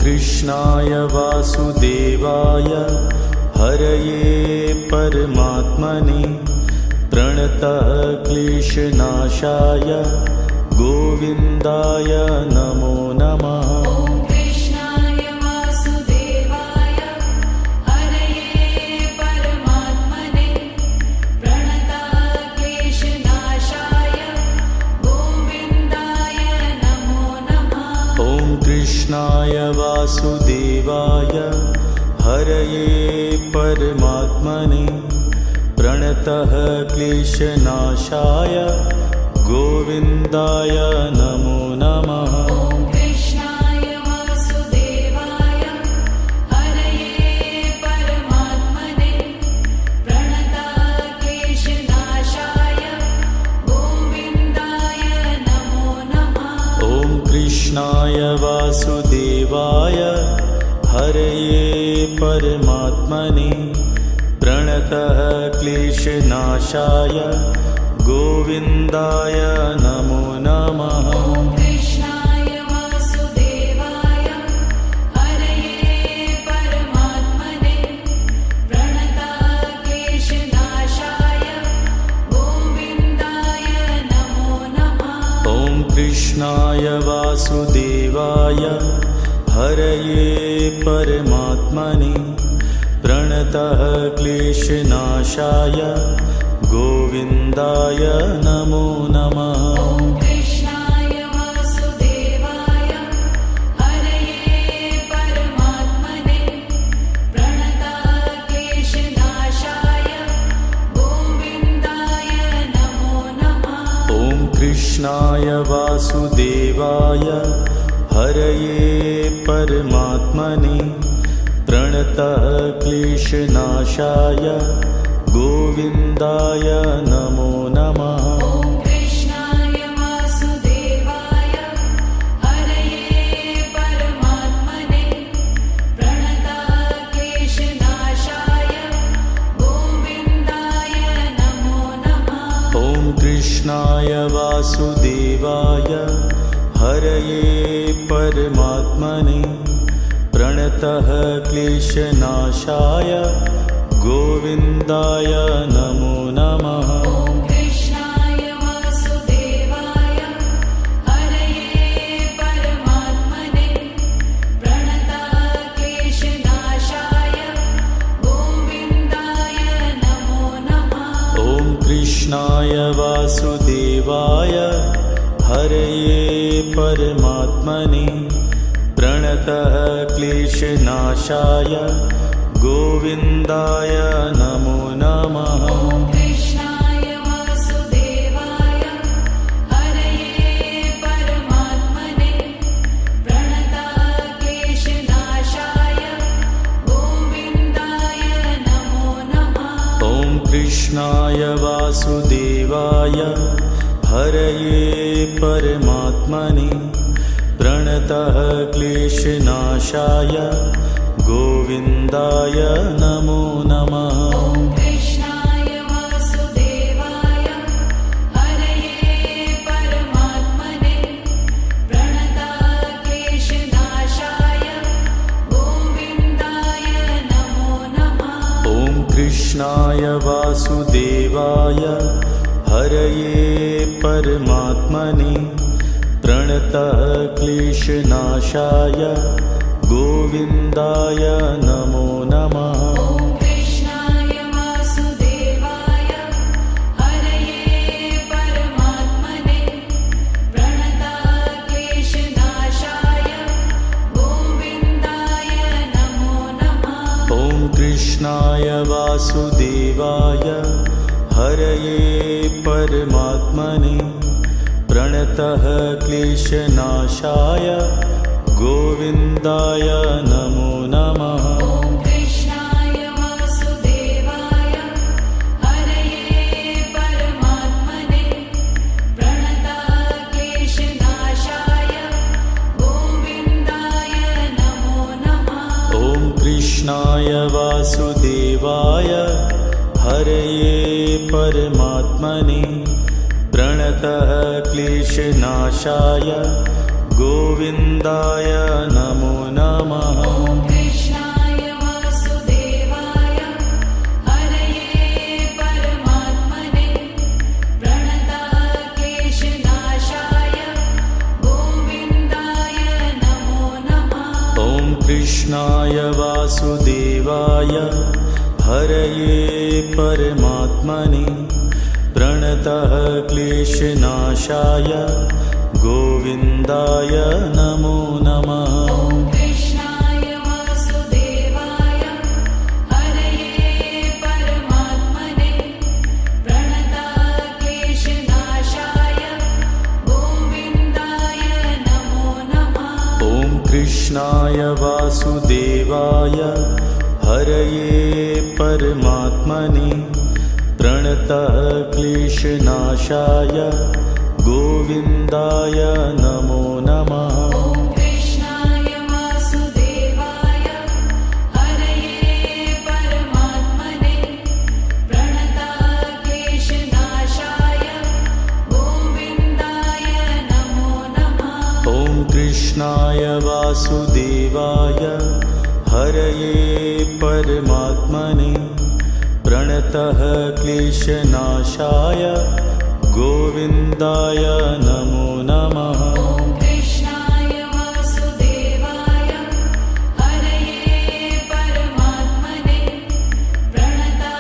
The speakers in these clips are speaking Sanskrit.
कृष्णाय वासुदेवाय हरये परमात्मने प्रणतः क्लेशनाशाय गोविन्दाय नमो नमः। कृष्णाय वासुदेवाय हरये परमात्मने प्रणतः क्लेशनाशाय गोविन्दाय नमो नमः। कृष्णाय वासुदेवाय हरये परमात्मने प्रणतः क्लेशनाशाय गोविन्दाय नमो नमः। कृष्णाय वासुदेवाय हरये परमात्मने प्रणतः क्लेशनाशाय गोविन्दाय नमो नमः। कृष्णाय वासुदेवाय हरये परमात्मने प्रणतः क्लेशनाशाय गोविन्दाय नमो नमः। कृष्णाय वासुदेवाय हरये परमात्मने प्रणतः क्लेशनाशाय गोविन्दाय नमो नमः। कृष्णाय वासुदेवाय हरये परमात्मने प्रणतः क्लेशनाशाय गोविन्दाय नमो नमः। कृष्णाय वासुदेवाय हरये परमात्मने प्रणतः क्लेशनाशाय गोविन्दाय नमो नमः। कृष्णाय वासुदेवाय हरये परमात्मने प्रणतः क्लेशनाशाय गोविन्दाय नमो नमः। कृष्णाय वासुदेवाय हरये परमात्मने प्रणतः क्लेशनाशाय गोविन्दाय नमो नमः। कृष्णाय वासुदेवाय हरये परमात्मने प्रणतः क्लेशनाशाय गोविन्दाय नमो नमः। कृष्णाय वासुदेवाय हरये परमात्मने प्रणतः क्लेशनाशाय गोविन्दाय नमो नमः। कृष्णाय वासुदेवाय हरये परमात्मने प्रणतः क्लेशनाशाय गोविन्दाय नमो नमः। कृष्णाय वासुदेवाय हरये परमात्मने प्रणतः क्लेशनाशाय गोविन्दाय नमो नमः। कृष्णाय वासुदेवाय हरये परमात्मने प्रणतः क्लेशनाशाय गोविन्दाय नमो नमः। कृष्णाय वासुदेवाय हरये परमात्मने प्रणतः क्लेशनाशाय गोविन्दाय नमो नमः। कृष्णाय वासुदेवाय हरये परमात्मने प्रणतः क्लेशनाशाय गोविन्दाय नमो नमः। कृष्णाय वासुदेवाय हरये परमात्मने प्रणतः क्लेशनाशाय गोविन्दाय नमो नमः। कृष्णाय वासुदेवाय हरये परमात्मने प्रणतः क्लेशनाशाय गोविन्दाय नमो नमः। कृष्णाय वासुदेवाय हरये परमात्मने प्रणतः क्लेशनाशाय गोविन्दाय नमो नमः। कृष्णाय वासुदेवाय हरये परमात्मने प्रणतः क्लेशनाशाय गोविन्दाय नमो नमः। ॐ कृष्णाय वासुदेवाय हरये परमात्मने प्रणतः क्लेशनाशाय गोविन्दाय नमो नमः। ॐ कृष्णाय वासुदेवाय हरये परमात्मने प्रणतः क्लेशनाशाय गोविन्दाय नमो नमः। ॐ कृष्णाय वासुदेवाय हरये परमात्मने प्रणतः क्लेशनाशाय गोविन्दाय नमो नमः। ॐ कृष्णाय वासुदेवाय हरये परमात्मने प्रणतः क्लेशनाशाय गोविन्दाय नमो नमः। ॐ कृष्णाय वासुदेवाय हरये परमात्मने प्रणतः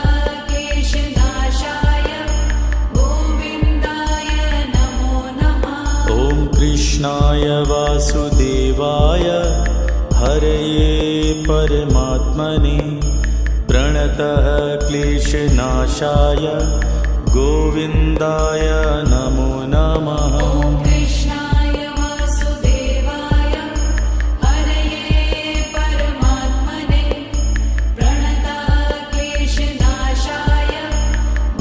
क्लेशनाशाय गोविन्दाय नमो नमः। ॐ कृष्णाय वासुदेवाय हरये परमात्मने प्रणतः क्लेशनाशाय गोविन्दाय नमो नमः। ॐ कृष्णाय वासुदेवाय हरये परमात्मने प्रणतः क्लेशनाशाय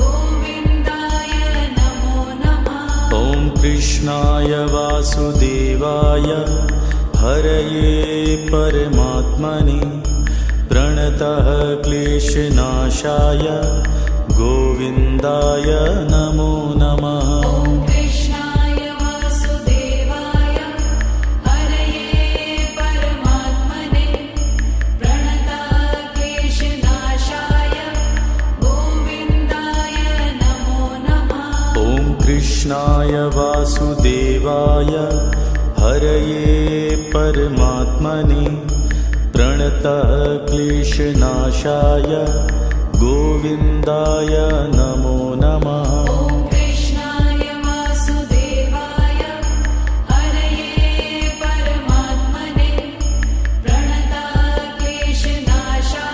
गोविन्दाय नमो नमः। ॐ कृष्णाय वासुदेवाय हरये परमात्मने प्रणतः क्लेशनाशाय गोविन्दाय नमो नमः। ॐ कृष्णाय वासुदेवाय हरये परमात्मने प्रणतः क्लेशनाशाय गोविन्दाय नमो नमः। ॐ कृष्णाय वासुदेवाय हरये परमात्मने प्रणतः क्लेशनाशाय गोविन्दाय नमो नमः। ॐ कृष्णाय वासुदेवाय हरये परमात्मने प्रणतः क्लेशनाशाय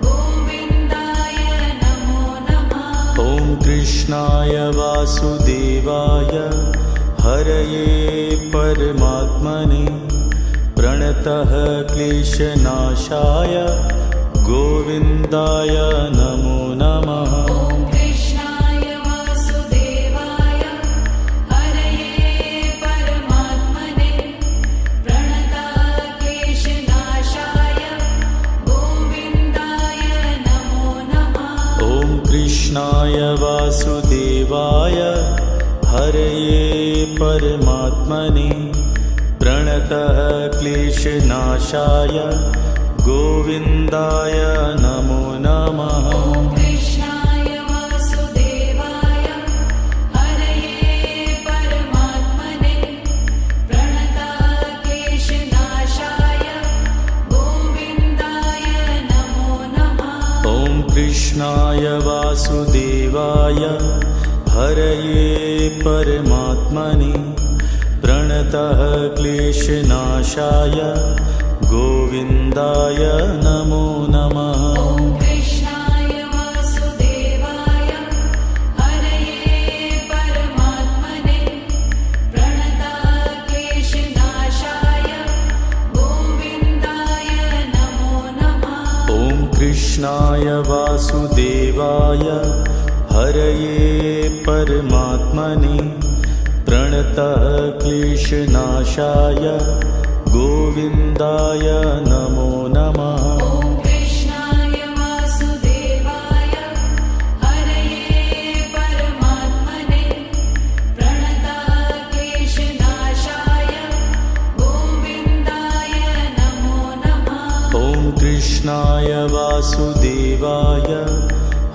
गोविन्दाय नमो नमः। ॐ कृष्णाय वासुदेवाय हरये परमात्मने प्रणतः क्लेशनाशाय गोविन्दाय नमो नमः। ॐ कृष्णाय वासुदेवाय हरये परमात्मने प्रणतः क्लेशनाशाय गोविन्दाय नमो नमः। ॐ कृष्णाय वासुदेवाय हरये परमात्मने प्रणतः क्लेशनाशाय गोविन्दाय नमो नमः। ॐ कृष्णाय वासुदेवाय हरये परमात्मने प्रणतः क्लेशनाशाय गोविन्दाय नमो नमः। ॐ कृष्णाय वासुदेवाय हरये परमात्मने प्रणतः क्लेशनाशाय गोविन्दाय नमो नमः। ॐ कृष्णाय वासुदेवाय हरये परमात्मने प्रणतः क्लेशनाशाय गोविन्दाय नमो नमः। ॐ कृष्णाय वासुदेवाय हरये परमात्मने प्रणतः क्लेशनाशाय गोविन्दाय नमो नमः। ॐ कृष्णाय वासुदेवाय हरये परमात्मने प्रणतः क्लेशनाशाय गोविन्दाय नमो नमः। ॐ कृष्णाय वासुदेवाय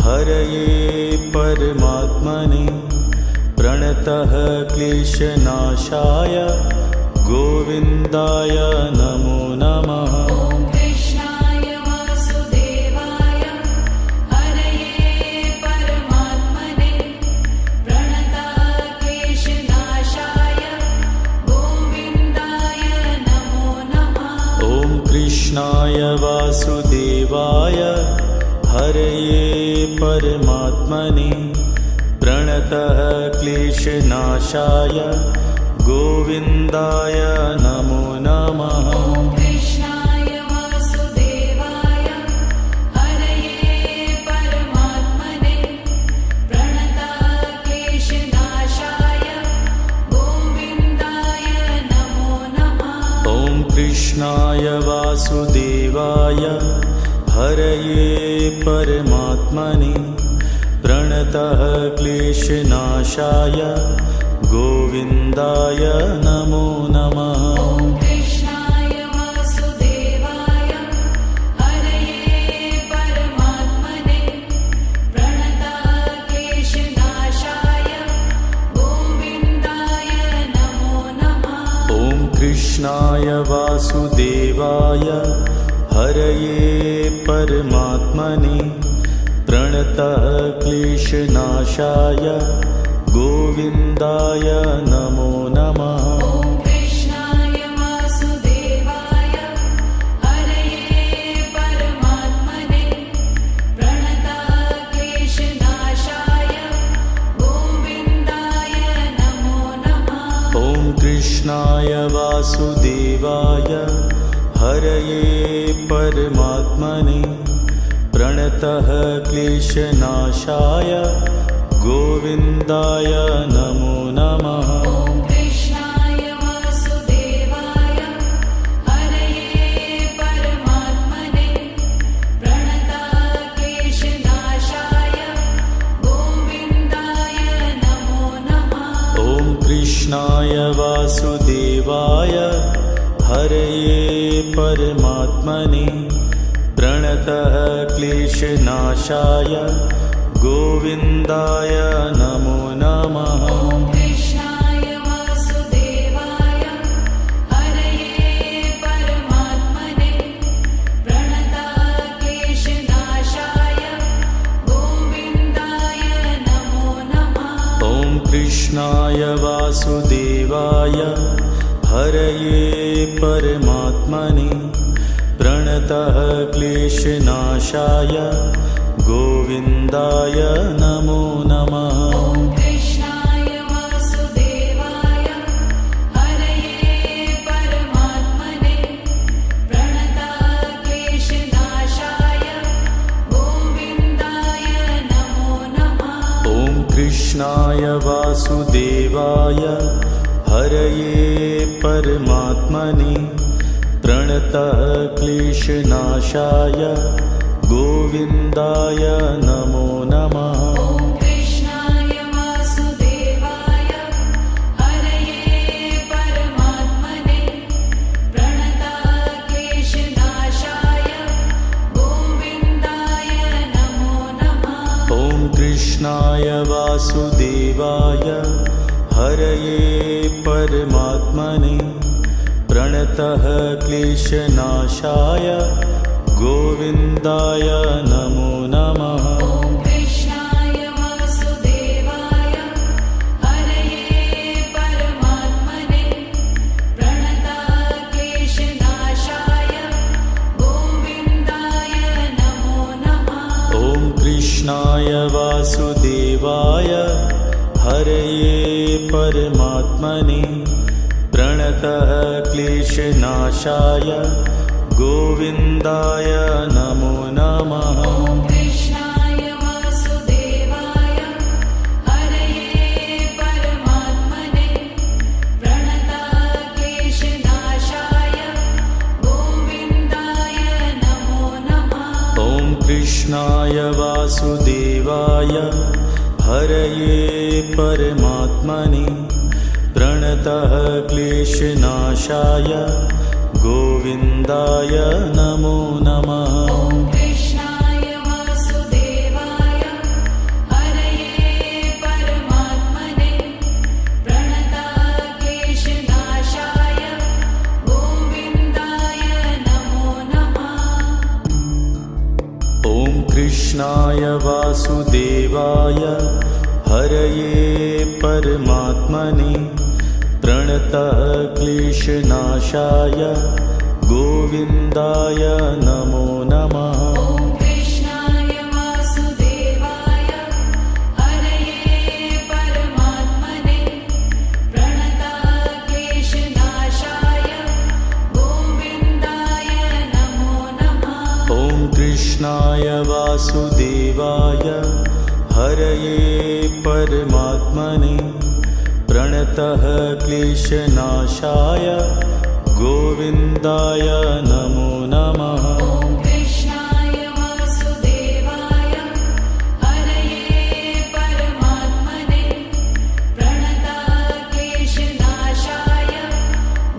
हरये परमात्मने प्रणतः क्लेशनाशाय गोविन्दाय नमो नमः। कृष्णाय वासुदेवाय हरये परमात्मने प्रणतः क्लेशनाशाय गोविन्दाय नमो नमः। ॐ कृष्णाय वासुदेवाय हरये परमात्मने प्रणतः क्लेशनाशाय गोविन्दाय नमो नमः। ॐ कृष्णाय वासुदेवाय हरये परमात्मने प्रणतः क्लेशनाशाय गोविन्दाय नमो नमः। ॐ कृष्णाय वासुदेवाय हरये परमात्मने प्रणतः क्लेशनाशाय गोविन्दाय नमो नमः। ॐ कृष्णाय वासुदेवाय हरये परमात्मने प्रणतः क्लेशनाशाय गोविन्दाय नमो नमः। ॐ कृष्णाय वासुदेवाय हरये परमात्मने प्रणतः क्लेशनाशाय गोविन्दाय नमो नमः। ॐ कृष्णाय वासुदेवाय हरये परमात्मने प्रणतः क्लेशनाशाय गोविन्दाय नमो नमः। ॐ कृष्णाय वासुदेवाय हरये परमात्मने प्रणतः क्लेशनाशाय गोविन्दाय नमो नमः। ॐ कृष्णाय वासुदेवाय हरये परमात्मने प्रणतः क्लेशनाशाय गोविन्दाय नमो नमः। ॐ कृष्णाय वासुदेवाय हरये परमात्मने प्रणतः क्लेशनाशाय गोविन्दाय नमो नमः। ॐ कृष्णाय वासुदेवाय हरये परमात्मने प्रणतः क्लेशनाशाय गोविन्दाय नमो नमः। ॐ कृष्णाय वासुदेवाय हरये परमात्मने प्रणतः क्लेशनाशाय गोविन्दाय नमो नमः। ॐ कृष्णाय वासुदेवाय हरये परमात्मने प्रणतः क्लेशनाशाय गोविन्दाय नमो नमः। ॐ कृष्णाय वासुदेवाय हरये परमात्मने प्रणतः क्लेशनाशाय गोविन्दाय नमो नमः। ॐ कृष्णाय वासुदेवाय हरये परमात्मने प्रणतः क्लेशनाशाय गोविन्दाय नमो नमः। ॐ कृष्णाय वासुदेवाय हरये परमात्मने प्रणतः क्लेशनाशाय गोविन्दाय नमो नमः। ॐ कृष्णाय वासुदेवाय हरये परमात्मने प्रणतः क्लेशनाशाय गोविन्दाय नमो नमः। ॐ कृष्णाय वासुदेवाय हरये परमात्मने प्रणतः क्लेशनाशाय गोविन्दाय नमो नमः। ॐ कृष्णाय वासुदेवाय हरये परमात्मने प्रणतः क्लेशनाशाय गोविन्दाय नमो नमः। ॐ कृष्णाय वासुदेवाय हरये परमात्मने प्रणतः क्लेशनाशाय गोविन्दाय नमो नमः। ॐ कृष्णाय वासुदेवाय हरये परमात्मने प्रणतः क्लेशनाशाय गोविन्दाय नमो नमः। ॐ कृष्णाय वासुदेवाय हरये परमात्मने प्रणतक्लेशनाशाय गोविन्दाय नमो नमः। ॐ कृष्णाय वासुदेवाय हरये परमात्मने प्रणतः क्लेशनाशाय गोविन्दाय नमो नमः। ॐ कृष्णाय वासुदेवाय हरये परमात्मने प्रणतक्लेशनाशाय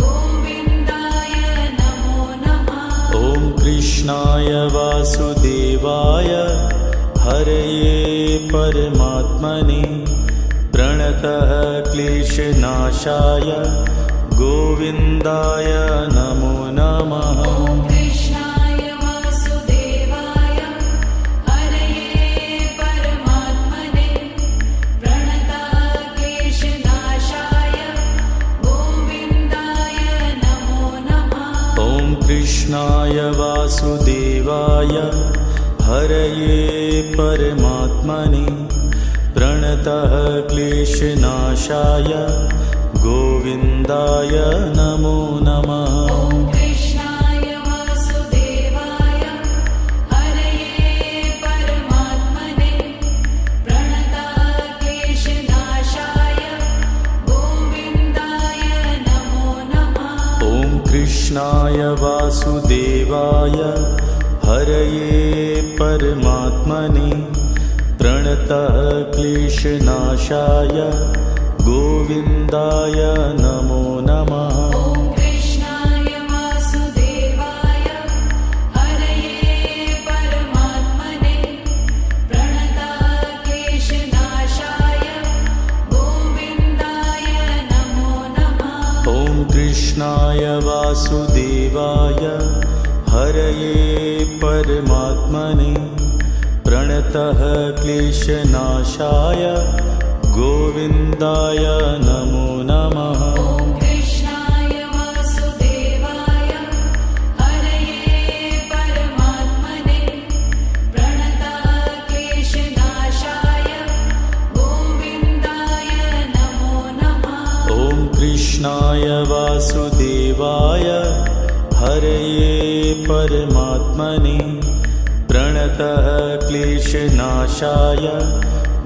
गोविन्दाय नमो नमः। ॐ कृष्णाय वासुदेवाय हरये परमात्मने प्रणतः क्लेशनाशाय गोविन्दाय नमो नमः। ॐ कृष्णाय वासुदेवाय हरये परमात्मने प्रणतक्लेशनाशाय गोविन्दाय नमो नमः। ॐ कृष्णाय वासुदेवाय हरये परमात्मने प्रणतः क्लेशनाशाय गोविन्दाय नमो नमः। ॐ कृष्णाय वासुदेवाय हरये परमात्मने प्रणतक्लेशनाशाय गोविन्दाय नमो नमः। ॐ कृष्णाय वासुदेवाय हरये परमात्मने प्रणतः क्लेशनाशाय गोविन्दाय नमो नमः। ॐ कृष्णाय वासुदेवाय हरये परमात्मने प्रणतक्लेशनाशाय गोविन्दाय नमो नमः। ॐ कृष्णाय वासुदेवाय हरये परमात्मने प्रणतः क्लेशनाशाय गोविन्दाय नमो नमः। ॐ कृष्णाय वासुदेवाय हरये परमात्मने प्रणतक्लेशनाशाय गोविन्दाय नमो नमः। ॐ कृष्णाय वासुदेवाय हरये परमात्मने प्रणतः क्लेशनाशाय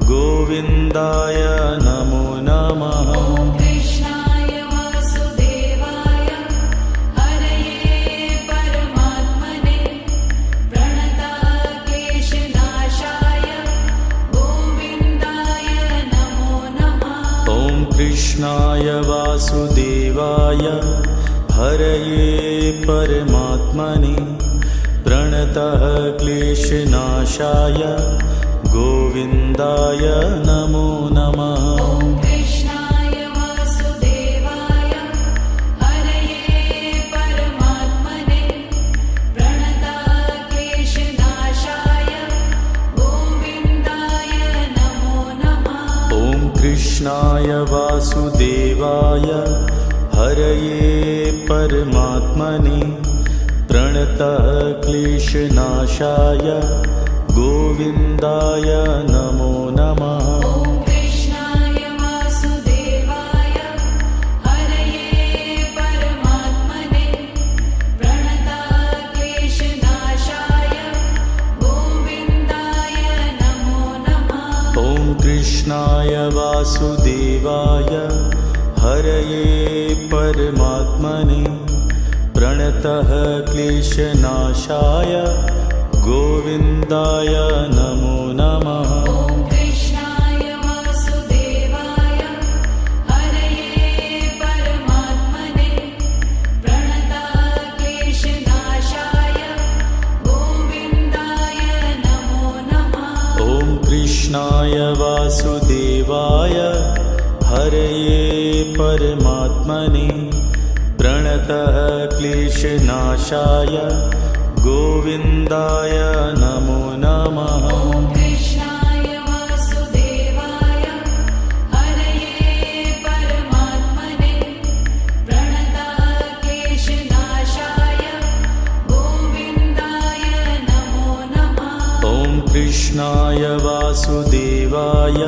गोविन्दाय नमो नमः। ॐ कृष्णाय वासुदेवाय हरये परमात्मने प्रणतक्लेशनाशाय गोविन्दाय नमो नमः। ॐ कृष्णाय वासुदेवाय हरये परमात्मने प्रणतः क्लेशनाशाय गोविन्दाय नमो नमः। ॐ कृष्णाय वासुदेवाय हरये परमात्मने प्रणतक्लेशनाशाय गोविन्दाय नमो नमः। ॐ कृष्णाय वासुदेवाय हरये परमात्मने प्रणतः क्लेशनाशाय गोविन्दाय नमो नमः। ॐ कृष्णाय वासुदेवाय हरये परमात्मने प्रणतक्लेशनाशाय गोविन्दाय नमो नमः। ॐ कृष्णाय वासुदेवाय हरये परमात्मने प्रणतः क्लेशनाशाय गोविन्दाय नमो नमः। ॐ कृष्णाय वासुदेवाय हरये परमात्मने प्रणतक्लेशनाशाय गोविन्दाय नमो नमः। ॐ कृष्णाय वासुदेवाय हरये परमात्मने प्रणतः क्लेशनाशाय गोविन्दाय नमो नमः। ॐ कृष्णाय वासुदेवाय हरये परमात्मने प्रणतक्लेशनाशाय कृष्णाय वासुदेवाय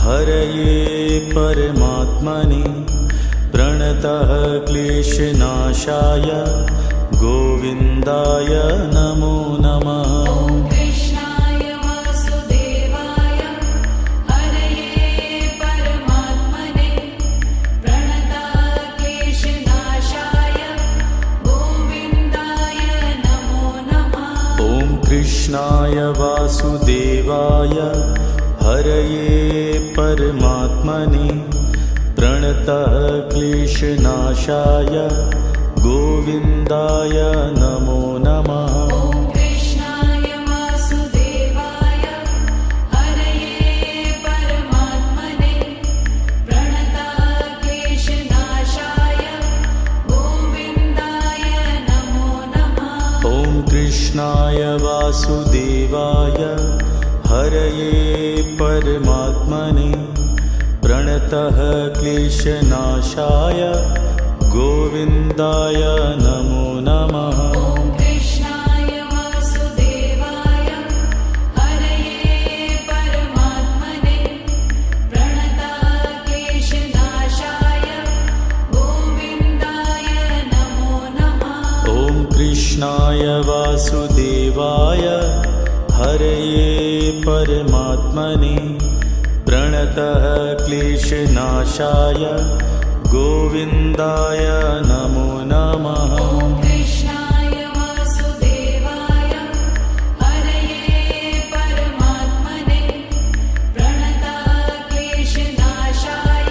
हरये परमात्मने प्रणतः क्लेशनाशाय गोविन्दाय नमो नमः। ॐ कृष्णाय वासुदेवाय हरये परमात्मने प्रणतः क्लेशनाशाय गोविन्दाय नमो नमः। ॐ कृष्णाय वासुदेवाय हरये परमात्मने प्रणतः क्लेशनाशाय गोविन्दाय नमो नमः। ॐ कृष्णाय वासुदेवाय हरये परमात्मने प्रणतः क्लेशनाशाय गोविन्दाय नमो नमः। ॐ कृष्णाय वासुदेवाय हरये परमात्मने प्रणतः क्लेशनाशाय गोविन्दाय नमो नमः। ॐ कृष्णाय वासुदेवाय हरये परमात्मने प्रणतः क्लेशनाशाय गोविन्दाय नमो नमः। ॐ कृष्णाय वासुदेवाय हरये परमात्मने प्रणतः क्लेशनाशाय गोविन्दाय नमो नमः। ॐ कृष्णाय वासुदेवाय हरये परमात्मने प्रणतः क्लेशनाशाय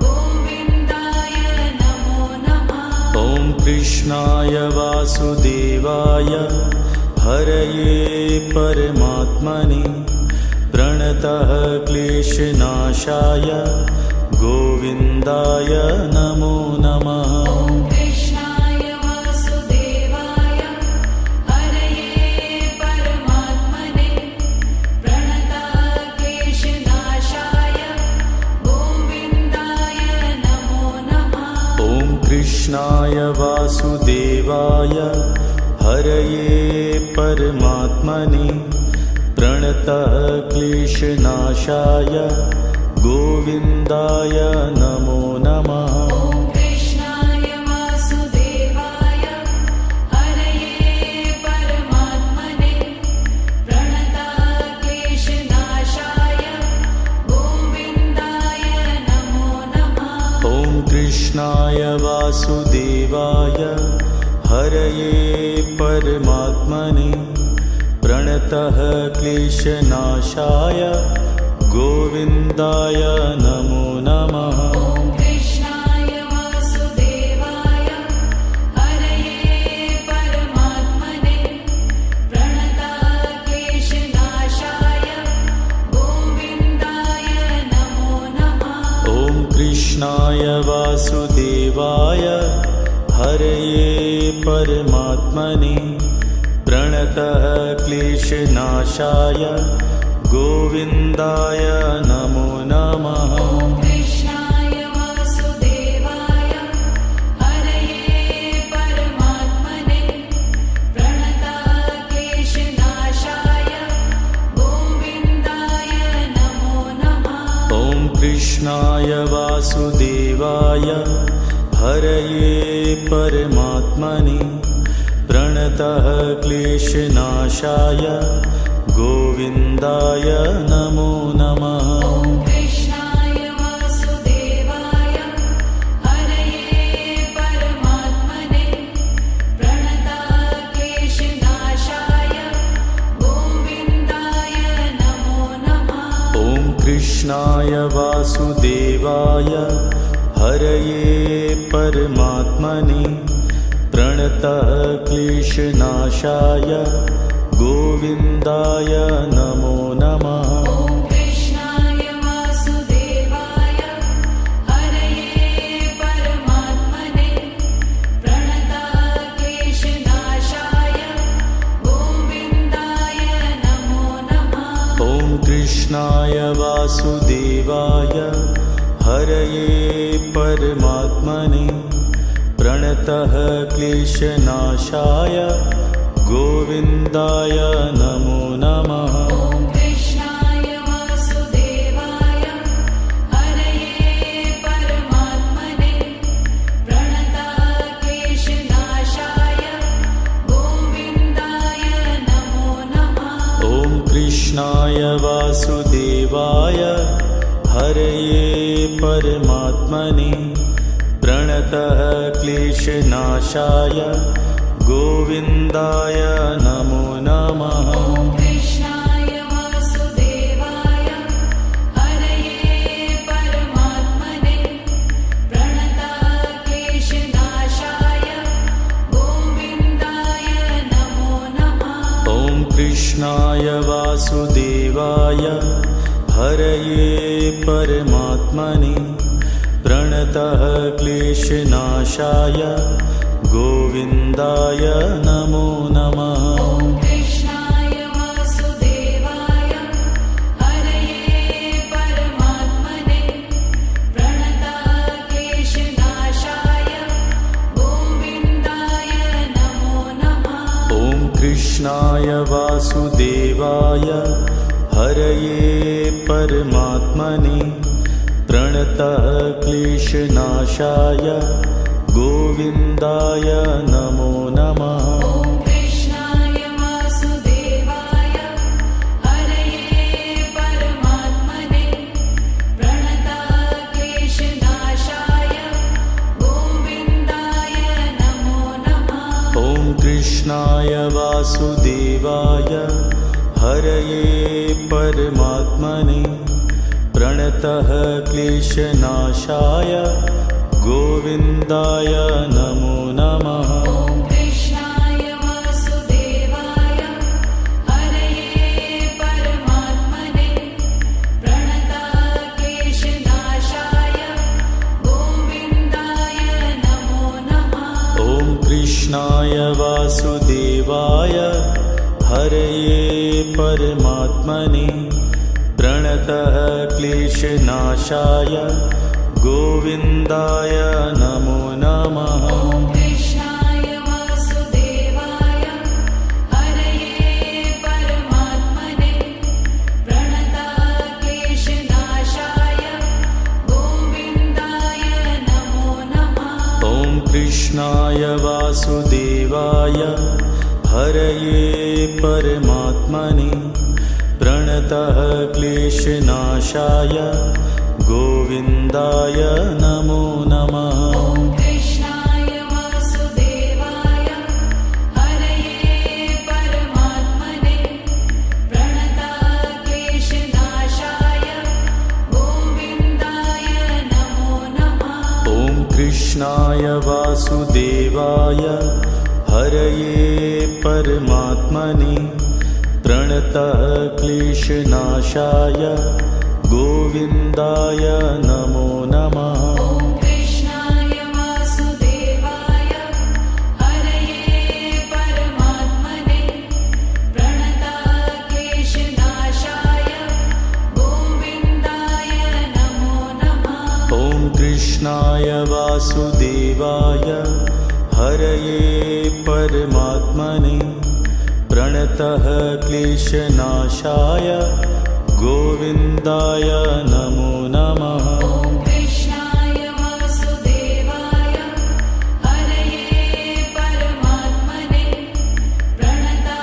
गोविन्दाय नमो नमः। ॐ कृष्णाय वासुदेवाय हरये परमात्मने प्रणतः क्लेशनाशाय गोविन्दाय नमो नमः। ॐ कृष्णाय वासुदेवाय हरये परमात्मने प्रणतः क्लेशनाशाय गोविन्दाय नमो नमः। ॐ कृष्णाय वासुदेवाय हरये परमात्मने प्रणतः क्लेशनाशाय गोविन्दाय नमो नमः। ॐ कृष्णाय वासुदेवाय हरये परमात्मने प्रणतः क्लेशनाशाय गोविन्दाय नमो नमः। ॐ कृष्णाय वासुदेवाय हरये परमात्मने प्रणतः क्लेशनाशाय गोविन्दाय नमो नमः। ॐ कृष्णाय वासुदेवाय हरये परमात्मने प्रणतः क्लेशनाशाय गोविन्दाय नमो नमः। ॐ कृष्णाय वासुदेवाय हरये परमात्मने प्रणतः क्लेशनाशाय गोविन्दाय नमो नमः। ॐ कृष्णाय वासुदेवाय हरये परमात्मने प्रणतः क्लेशनाशाय गोविन्दाय नमो नमः। ॐ कृष्णाय वासुदेवाय हरये परमात्मने प्रणतः क्लेशनाशाय गोविन्दाय नमो नमः। ॐ कृष्णाय वासुदेवाय हरये परमात्मने प्रणतः क्लेशनाशाय गोविन्दाय नमो नमः। ॐ कृष्णाय वासुदेवाय हरये परमात्मने प्रणतः क्लेशनाशाय गोविन्दाय नमो नमः। ॐ कृष्णाय वासुदेवाय हरये परमात्मने प्रणतः क्लेशनाशाय गोविन्दाय नमो नमः। ॐ कृष्णाय वासुदेवाय हरये परमात्मने प्रणतः क्लेशनाशाय गोविन्दाय नमो नमः। कृष्णाय वासुदेवाय हरये परमात्मने प्रणतः क्लेशनाशाय गोविन्दाय नमो नमः। ॐ कृष्णाय वासुदेवाय हरये परमात्मने प्रणतः क्लेशनाशाय गोविन्दाय नमो नमः। ॐ कृष्णाय वासुदेवाय हरये परमात्मने प्रणतः क्लेशनाशाय गोविन्दाय नमो नमः। ॐ कृष्णाय वासुदेवाय हरये परमात्मने प्रणतः क्लेशनाशाय गोविन्दाय नमो नमः। ॐ कृष्णाय वासुदेवाय हरये परमात्मने प्रणतः क्लेशनाशाय गोविन्दाय नमो नमः। ॐ कृष्णाय वासुदेवाय हरये परमात्मने प्रणतः क्लेशनाशाय गोविन्दाय नमो नमः। ॐ कृष्णाय वासुदेवाय हरये परमात्मने प्रणतः क्लेशनाशाय गोविन्दाय नमो नमः। ॐ कृष्णाय वासुदेवाय हरये परमात्मने प्रणतः क्लेशनाशाय गोविन्दाय नमो नमः। ॐ कृष्णाय वासुदेवाय हरये परमात्मने प्रणतः क्लेशनाशाय गोविन्दाय नमो नमः। ॐ कृष्णाय वासुदेवाय हरये परमात्मने प्रणतः क्लेशनाशाय गोविन्दाय नमो नमः। ॐ कृष्णाय वासुदेवाय हरये परमात्मने प्रणतः क्लेशनाशाय गोविन्दाय नमो नमः। ॐ कृष्णाय वासुदेवाय हरये परमात्मने प्रणतः क्लेशनाशाय गोविन्दाय नमो नमः। ॐ कृष्णाय वासुदेवाय हरये परमात्मने प्रणतः क्लेशनाशाय गोविन्दाय नमो नमः। ॐ कृष्णाय वासुदेवाय हरये परमात्मने प्रणतः क्लेशनाशाय गोविन्दाय नमो नमः। ॐ कृष्णाय वासुदेवाय हरये परमात्मने प्रणतः क्लेशनाशाय गोविन्दाय नमो नमः। ॐ कृष्णाय वासुदेवाय हरये परमात्मने प्रणतः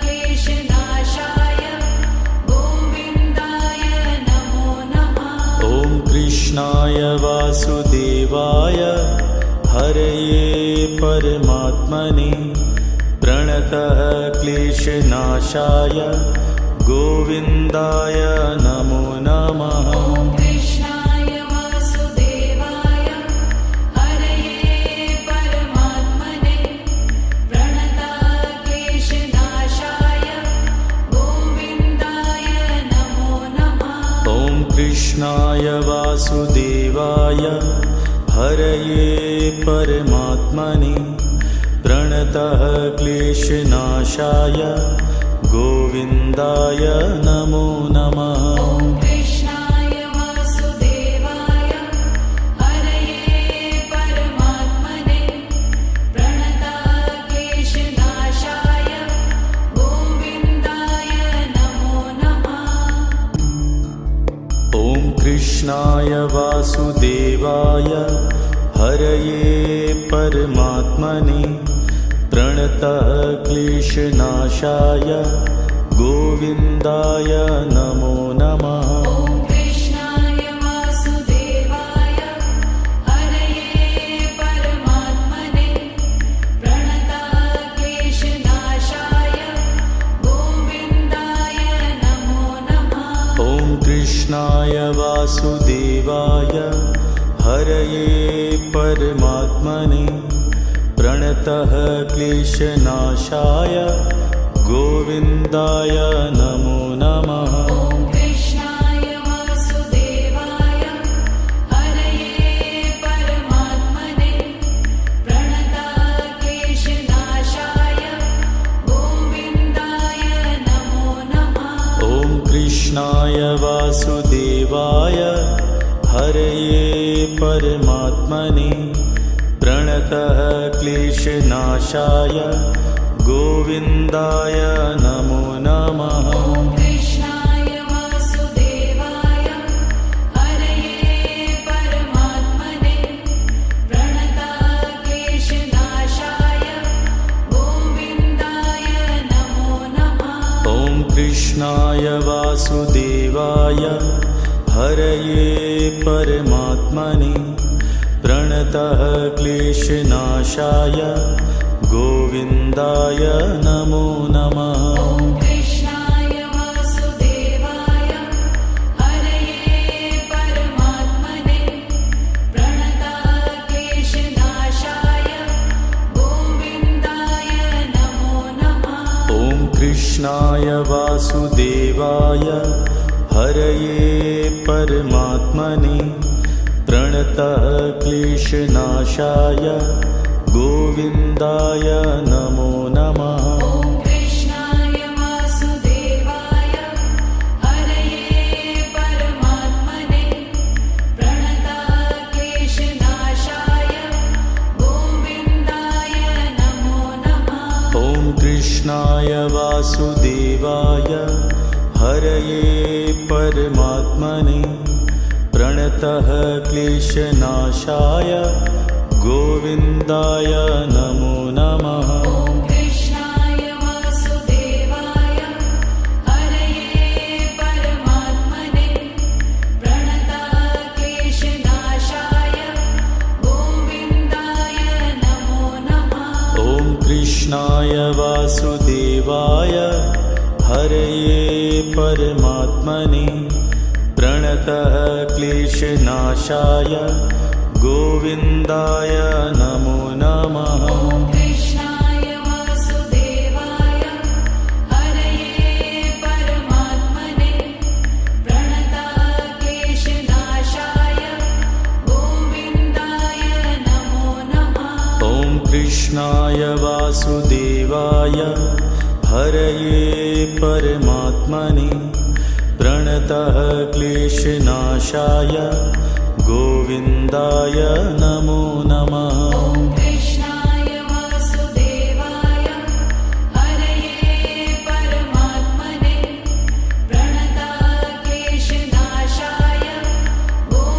क्लेशनाशाय गोविन्दाय नमो नमः। ॐ कृष्णाय वासुदेवाय हरये परमात्मने प्रणतः क्लेशनाशाय गोविन्दाय नमो नमः। ॐ कृष्णाय वासुदेवाय हरये परमात्मने प्रणतः क्लेशनाशाय गोविन्दाय नमो नमः। ॐ कृष्णाय वासुदेवाय हरये परमात्मने प्रणतः क्लेशनाशाय गोविन्दाय नमो नमः। ॐ कृष्णाय वासुदेवाय हरये परमात्मने प्रणतः क्लेशनाशाय गोविन्दाय नमो नमः। ॐ कृष्णाय वासुदेवाय हरये परमात्मने प्रणतः क्लेशनाशाय गोविन्दाय नमो नमः। ॐ कृष्णाय वासुदेवाय हरये परमात्मने प्रणतक्लेशनाशाय गोविन्दाय नमो नमः। ॐ कृष्णाय वासुदेवाय हरये परमात्मने प्रणतः क्लेशनाशाय गोविन्दाय नमो नमः। ॐ कृष्णाय वासुदेवाय हरये परमात्मने प्रणतक्लेशनाशाय गोविन्दाय नमो नमः। ॐ कृष्णाय वासुदेवाय हरये परमात्मने प्रणतः क्लेशनाशाय गोविन्दाय नमो नमः। ॐ कृष्णाय वासुदेवाय हरये परमात्मने प्रणतक्लेशनाशाय गोविन्दाय नमो नमः। ॐ कृष्णाय वासुदेवाय हरये परमात्मने प्रणतः क्लेशनाशाय गोविन्दाय नमो नमः। ॐ कृष्णाय वासुदेवाय हरये परमात्मने प्रणतक्लेशनाशाय गोविन्दाय नमो नमः। ॐ कृष्णाय वासुदेवाय हरये परमात्मने प्रणतः क्लेशनाशाय गोविन्दाय नमो नमः। ॐ कृष्णाय वासुदेवाय हरये परमात्मने प्रणतक्लेशनाशाय गोविन्दाय नमो नमः। ॐ कृष्णाय वासुदेवाय हरये परमात्मने प्रणतः क्लेशनाशाय गोविन्दाय नमो नमः। ॐ कृष्णाय वासुदेवाय हरये परमात्मने प्रणतक्लेशनाशाय गोविन्दाय नमो नमः। ॐ कृष्णाय वासुदेवाय हरये परमात्मने प्रणतः क्लेशनाशाय गोविन्दाय नमो नमः। ॐ कृष्णाय वासुदेवाय हरये परमात्मने प्रणतक्लेशनाशाय गोविन्दाय नमो नमः। ॐ कृष्णाय वासुदेवाय हरये परमात्मने प्रणतः क्लेशनाशाय गोविन्दाय नमो नमः। ॐ कृष्णाय वासुदेवाय हरये परमात्मने प्रणतक्लेशनाशाय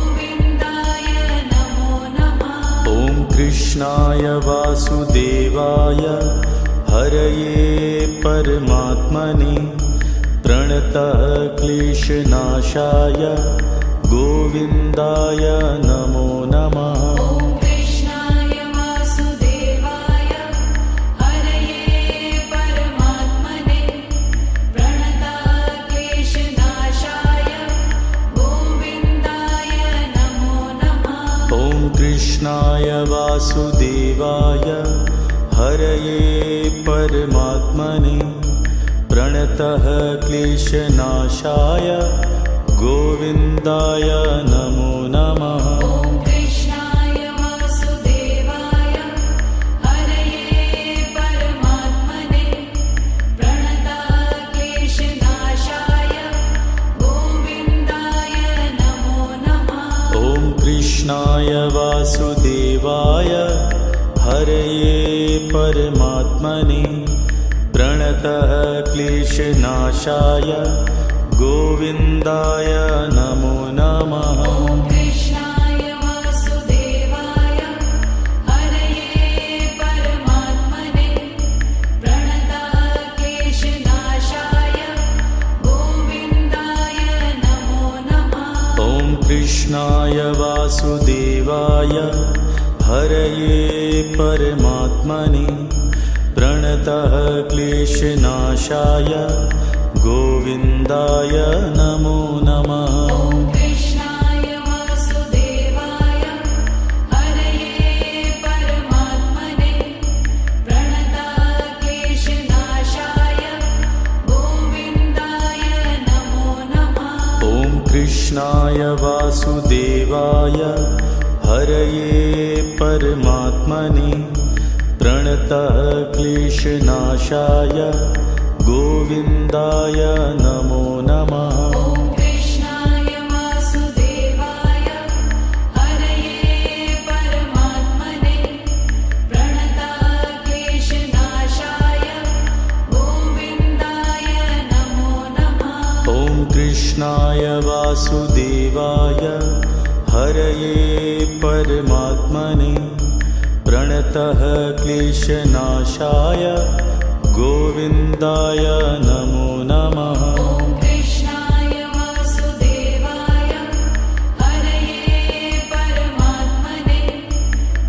गोविन्दाय नमो नमः। ॐ कृष्णाय वासुदेवाय हरये परमात्मने प्रणतः क्लेशनाशाय गोविन्दाय नमो नमः। ॐ कृष्णाय वासुदेवाय हरये परमात्मने प्रणतक्लेशनाशाय गोविन्दाय नमो नमः। ॐ कृष्णाय वासुदेवाय हरये परमात्मने प्रणतः क्लेशनाशाय गोविन्दाय नमो नमः। ॐ कृष्णाय वासुदेवाय हरये परमात्मने प्रणतक्लेशनाशाय गोविन्दाय नमो नमः। ॐ कृष्णाय वासुदेवाय हरये परमात्मने प्रणतः क्लेशनाशाय गोविन्दाय नमो नमः। ॐ कृष्णाय वासुदेवाय हरये परमात्मने प्रणतक्लेशनाशाय वासुदेवाय हरये परमात्मने प्रणतः क्लेशनाशाय गोविन्दाय नमो नमः। ॐ कृष्णाय वासुदेवाय हरये परमात्मने प्रणतः क्लेशनाशाय गोविन्दाय नमो नमः। ॐ कृष्णाय वासुदेवाय हरये परमात्मने प्रणतः क्लेशनाशाय गोविन्दाय नमो नमः। ॐ कृष्णाय वासुदेवाय हरये परमात्मने प्रणतः क्लेशनाशाय गोविन्दाय नमो नमः। ॐ कृष्णाय वासुदेवाय हरये परमात्मने प्रणतः क्लेशनाशाय गोविन्दाय नमो नमः। ॐ कृष्णाय वासुदेवाय हरये परमात्मने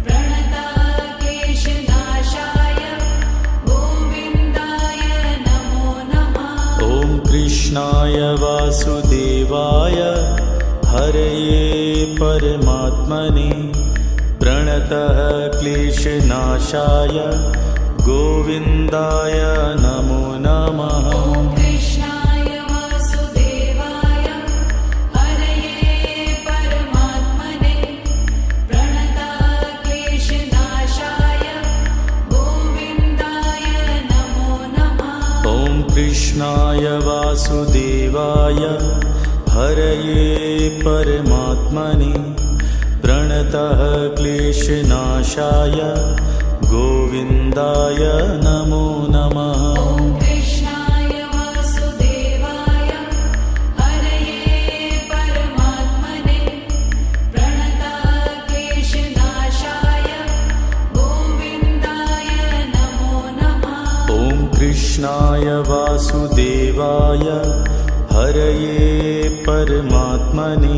प्रणतः क्लेशनाशाय गोविन्दाय नमो नमः। ॐ कृष्णाय वासुदेवाय हरये परमात्मने प्रणतः क्लेशनाशाय गोविन्दाय नमो नमः। ॐ कृष्णाय वासुदेवाय हरये परमात्मने प्रणतः क्लेशनाशाय गोविन्दाय नमो नमः। ॐ कृष्णाय वासुदेवाय हरये परमात्मने प्रणतः क्लेशनाशाय गोविन्दाय नमो नमः। ॐ कृष्णाय वासुदेवाय हरये परमात्मने प्रणतः क्लेशनाशाय गोविन्दाय नमो नमः। ॐ कृष्णाय वासुदेवाय हरये परमात्मने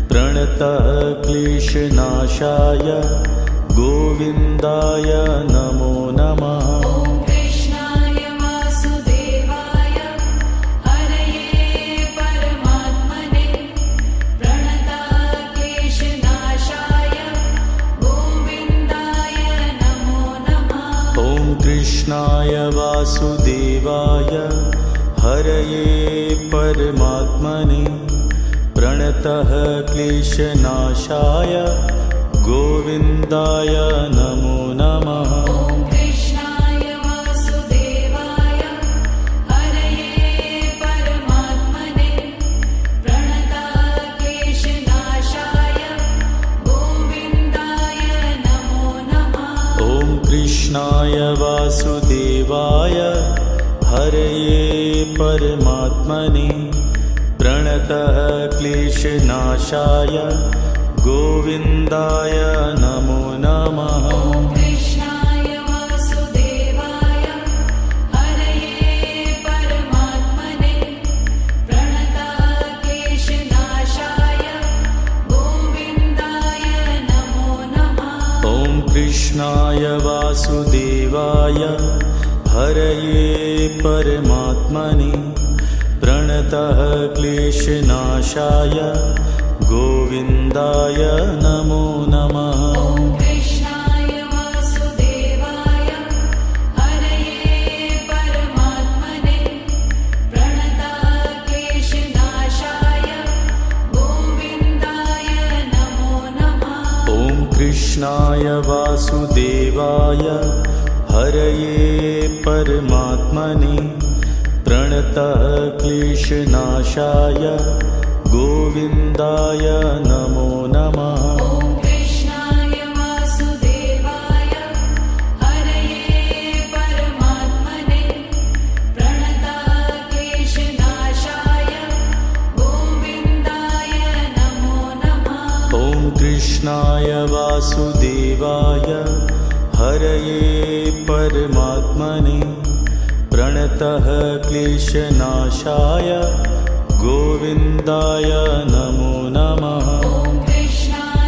प्रणतः क्लेशनाशाय गोविन्दाय नमो नमः। ॐ कृष्णाय वासुदेवाय हरये परमात्मने प्रणतः क्लेशनाशाय गोविन्दाय नमो नमः। ॐ कृष्णाय वासुदेवाय हरये परमात्मने प्रणतः क्लेशनाशाय गोविन्दाय नमो नमः। ॐ कृष्णाय वासुदेवाय हरये परमात्मने प्रणतः क्लेशनाशाय गोविन्दाय नमो नमः। ॐ कृष्णाय वासुदेवाय हरये परमात्मने प्रणतः क्लेशनाशाय गोविन्दाय नमो नमः। ॐ कृष्णाय वासुदेवाय हरये परमात्मने प्रणतः क्लेशनाशाय गोविन्दाय नमो नमः। ॐ कृष्णाय वासुदेवाय हरये परमात्मने प्रणतः क्लेशनाशाय गोविन्दाय नमो नमः। ॐ कृष्णाय वासुदेवाय हरये परमात्मने प्रणतः क्लेशनाशाय गोविन्दाय नमो नमः। ॐ कृष्णाय वासुदेवाय हरये परमात्मने प्रणतः क्लेशनाशाय गोविन्दाय नमो नमः। ॐ कृष्णाय वासुदेवाय हरये परमात्मने प्रणतः क्लेशनाशाय गोविन्दाय नमो नमः। ॐ कृष्णाय वासुदेवाय हरये परमात्मने प्रणतः क्लेशनाशाय गोविन्दाय नमो नमः। ॐ कृष्णाय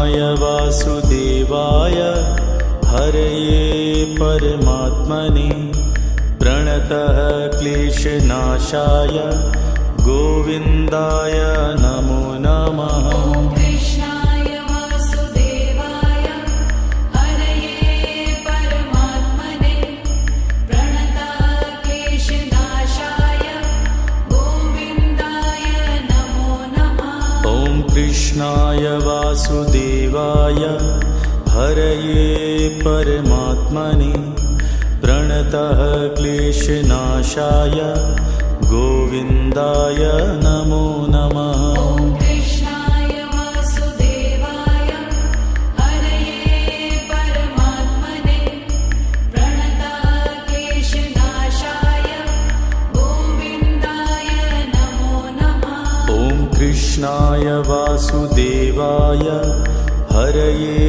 कृष्णाय वासुदेवाय हरये परमात्मने प्रणतः क्लेशनाशाय गोविन्दाय नमो नमः। ॐ कृष्णाय वासुदेवाय हरये परमात्मने प्रणतः क्लेशनाशाय गोविन्दाय नमो नमः। ॐ कृष्णाय वासुदेवाय हरये परमात्मने प्रणतः क्लेशनाशाय गोविन्दाय नमो नमः। ॐ कृष्णाय वासुदेवाय हरये परमात्मने प्रणतः क्लेशनाशाय गोविन्दाय नमो नमः। ॐ कृष्णाय वासुदेवाय हरये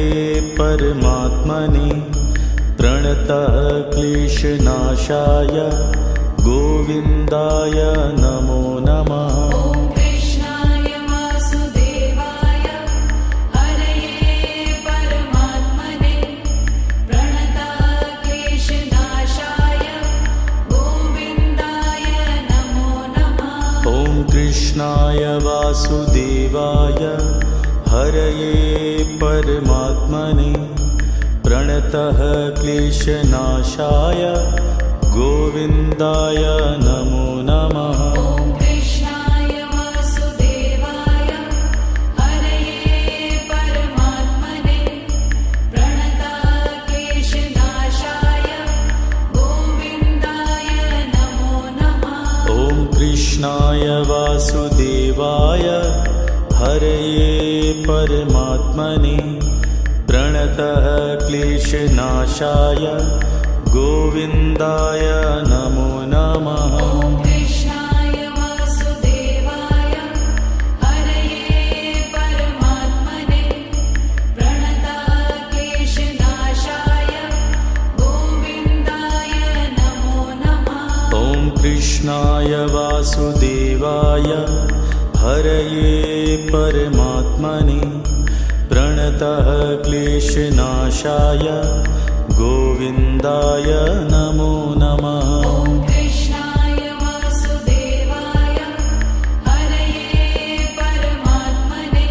परमात्मने प्रणतः क्लेशनाशाय गोविन्दाय नमो नमः। ॐ कृष्णाय वासुदेवाय हरये परमात्मने प्रणतः क्लेशनाशाय गोविन्दाय नमो नमः। ॐ कृष्णाय वासुदेवाय हरये परमात्मने प्रणतः क्लेशनाशाय गोविन्दाय नमो नमः। ॐ कृष्णाय वासुदेवाय हरये परमात्मने प्रणतः क्लेशनाशाय गोविन्दाय नमो नमः। ॐ कृष्णाय वासुदेवाय हरये परमात्मने प्रणतः क्लेशनाशाय गोविन्दाय नमो नमः। ॐ कृष्णाय वासुदेवाय हरये परमात्मने प्रणतः क्लेशनाशाय गोविन्दाय नमो नमः। ॐ कृष्णाय वासुदेवाय हरये परमात्मने प्रणतः क्लेशनाशाय गोविन्दाय नमो नमः। ॐ कृष्णाय वासुदेवाय हरये परमात्मने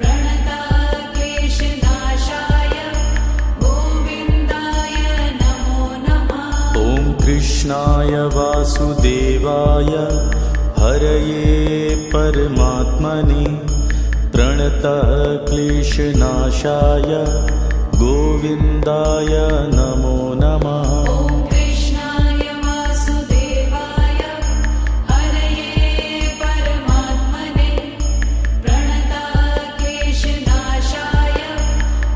प्रणतः क्लेशनाशाय गोविन्दाय नमो नमः। ॐ कृष्णाय वासुदेवाय हरये परमात्मने प्रणतः क्लेशनाशाय गोविन्दाय नमो नमः। ॐ कृष्णाय वासुदेवाय हरये परमात्मने प्रणतः क्लेशनाशाय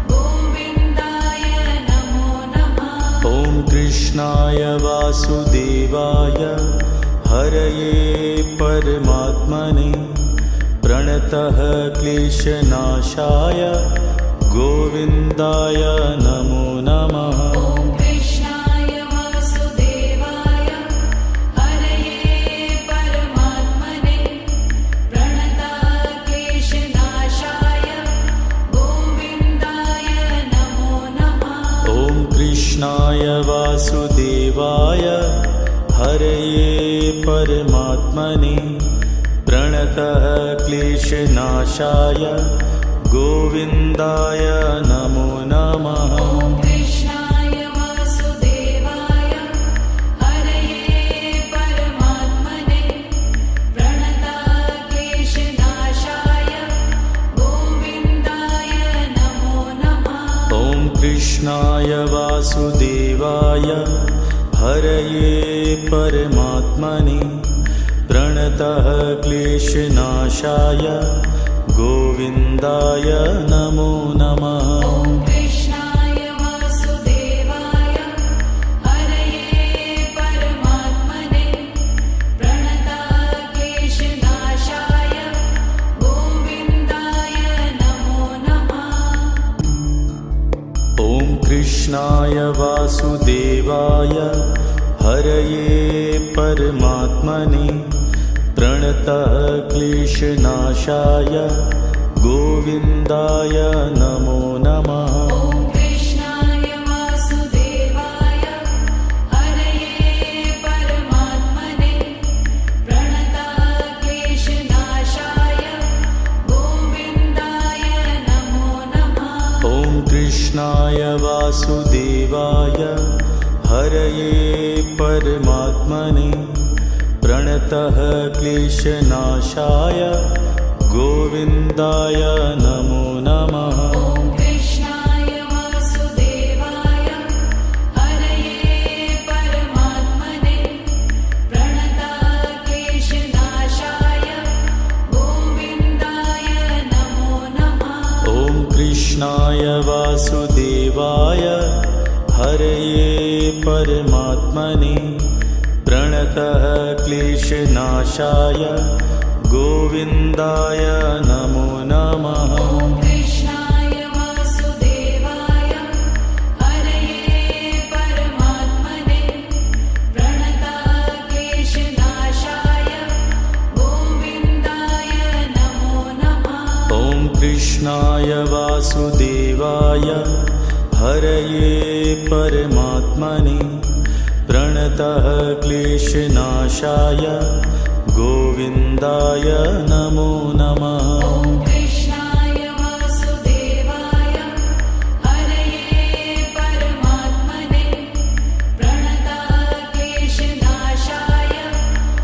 गोविन्दाय नमो नमः। ॐ कृष्णाय वासुदेवाय हरये परमात्मने प्रणतः क्लेशनाशाय गोविन्दाय नमो नमः। ॐ कृष्णाय वासुदेवाय हरये परमात्मने प्रणतः क्लेशनाशाय गोविन्दाय नमो नमः। ॐ कृष्णाय वासुदेवाय हरये परमात्मने प्रणतः क्लेशनाशाय गोविन्दाय नमो नमः। ॐ कृष्णाय वासुदेवाय हरये परमात्मने प्रणतः क्लेशनाशाय गोविन्दाय नमो नमः। ॐ कृष्णाय वासुदेवाय हरये परमात्मने प्रणतः क्लेशनाशाय गोविन्दाय नमो नमः। ॐ कृष्णाय वासुदेवाय हरये परमात्मने प्रणतः क्लेशनाशाय गोविन्दाय नमो नमः। ॐ कृष्णाय वासुदेवाय हरये परमात्मने प्रणतः क्लेशनाशाय गोविन्दाय नमो नमः। ॐ कृष्णाय वासुदेवाय हरये परमात्मने प्रणतक्लेशनाशाय गोविन्दाय नमो नमः। ॐ कृष्णाय वासुदेवाय हरये परमात्मने प्रणतः क्लेशनाशाय गोविन्दाय नमो नमः। ॐ कृष्णाय वासुदेवाय हरये परमात्मने प्रणतक्लेशनाशाय गोविन्दाय नमो नमः। ॐ कृष्णाय वासुदेवाय हरये परमात्मने प्रणतः क्लेशनाशाय गोविन्दाय नमो नमः। ॐ कृष्णाय वासुदेवाय हरये परमात्मने प्रणतक्लेशनाशाय गोविन्दाय नमो नमः। ॐ कृष्णाय वासुदेवाय हरये परमात्मने प्रणतः क्लेशनाशाय गोविन्दाय नमो नमः। ॐ कृष्णाय वासुदेवाय हरये परमात्मने प्रणतक्लेशनाशाय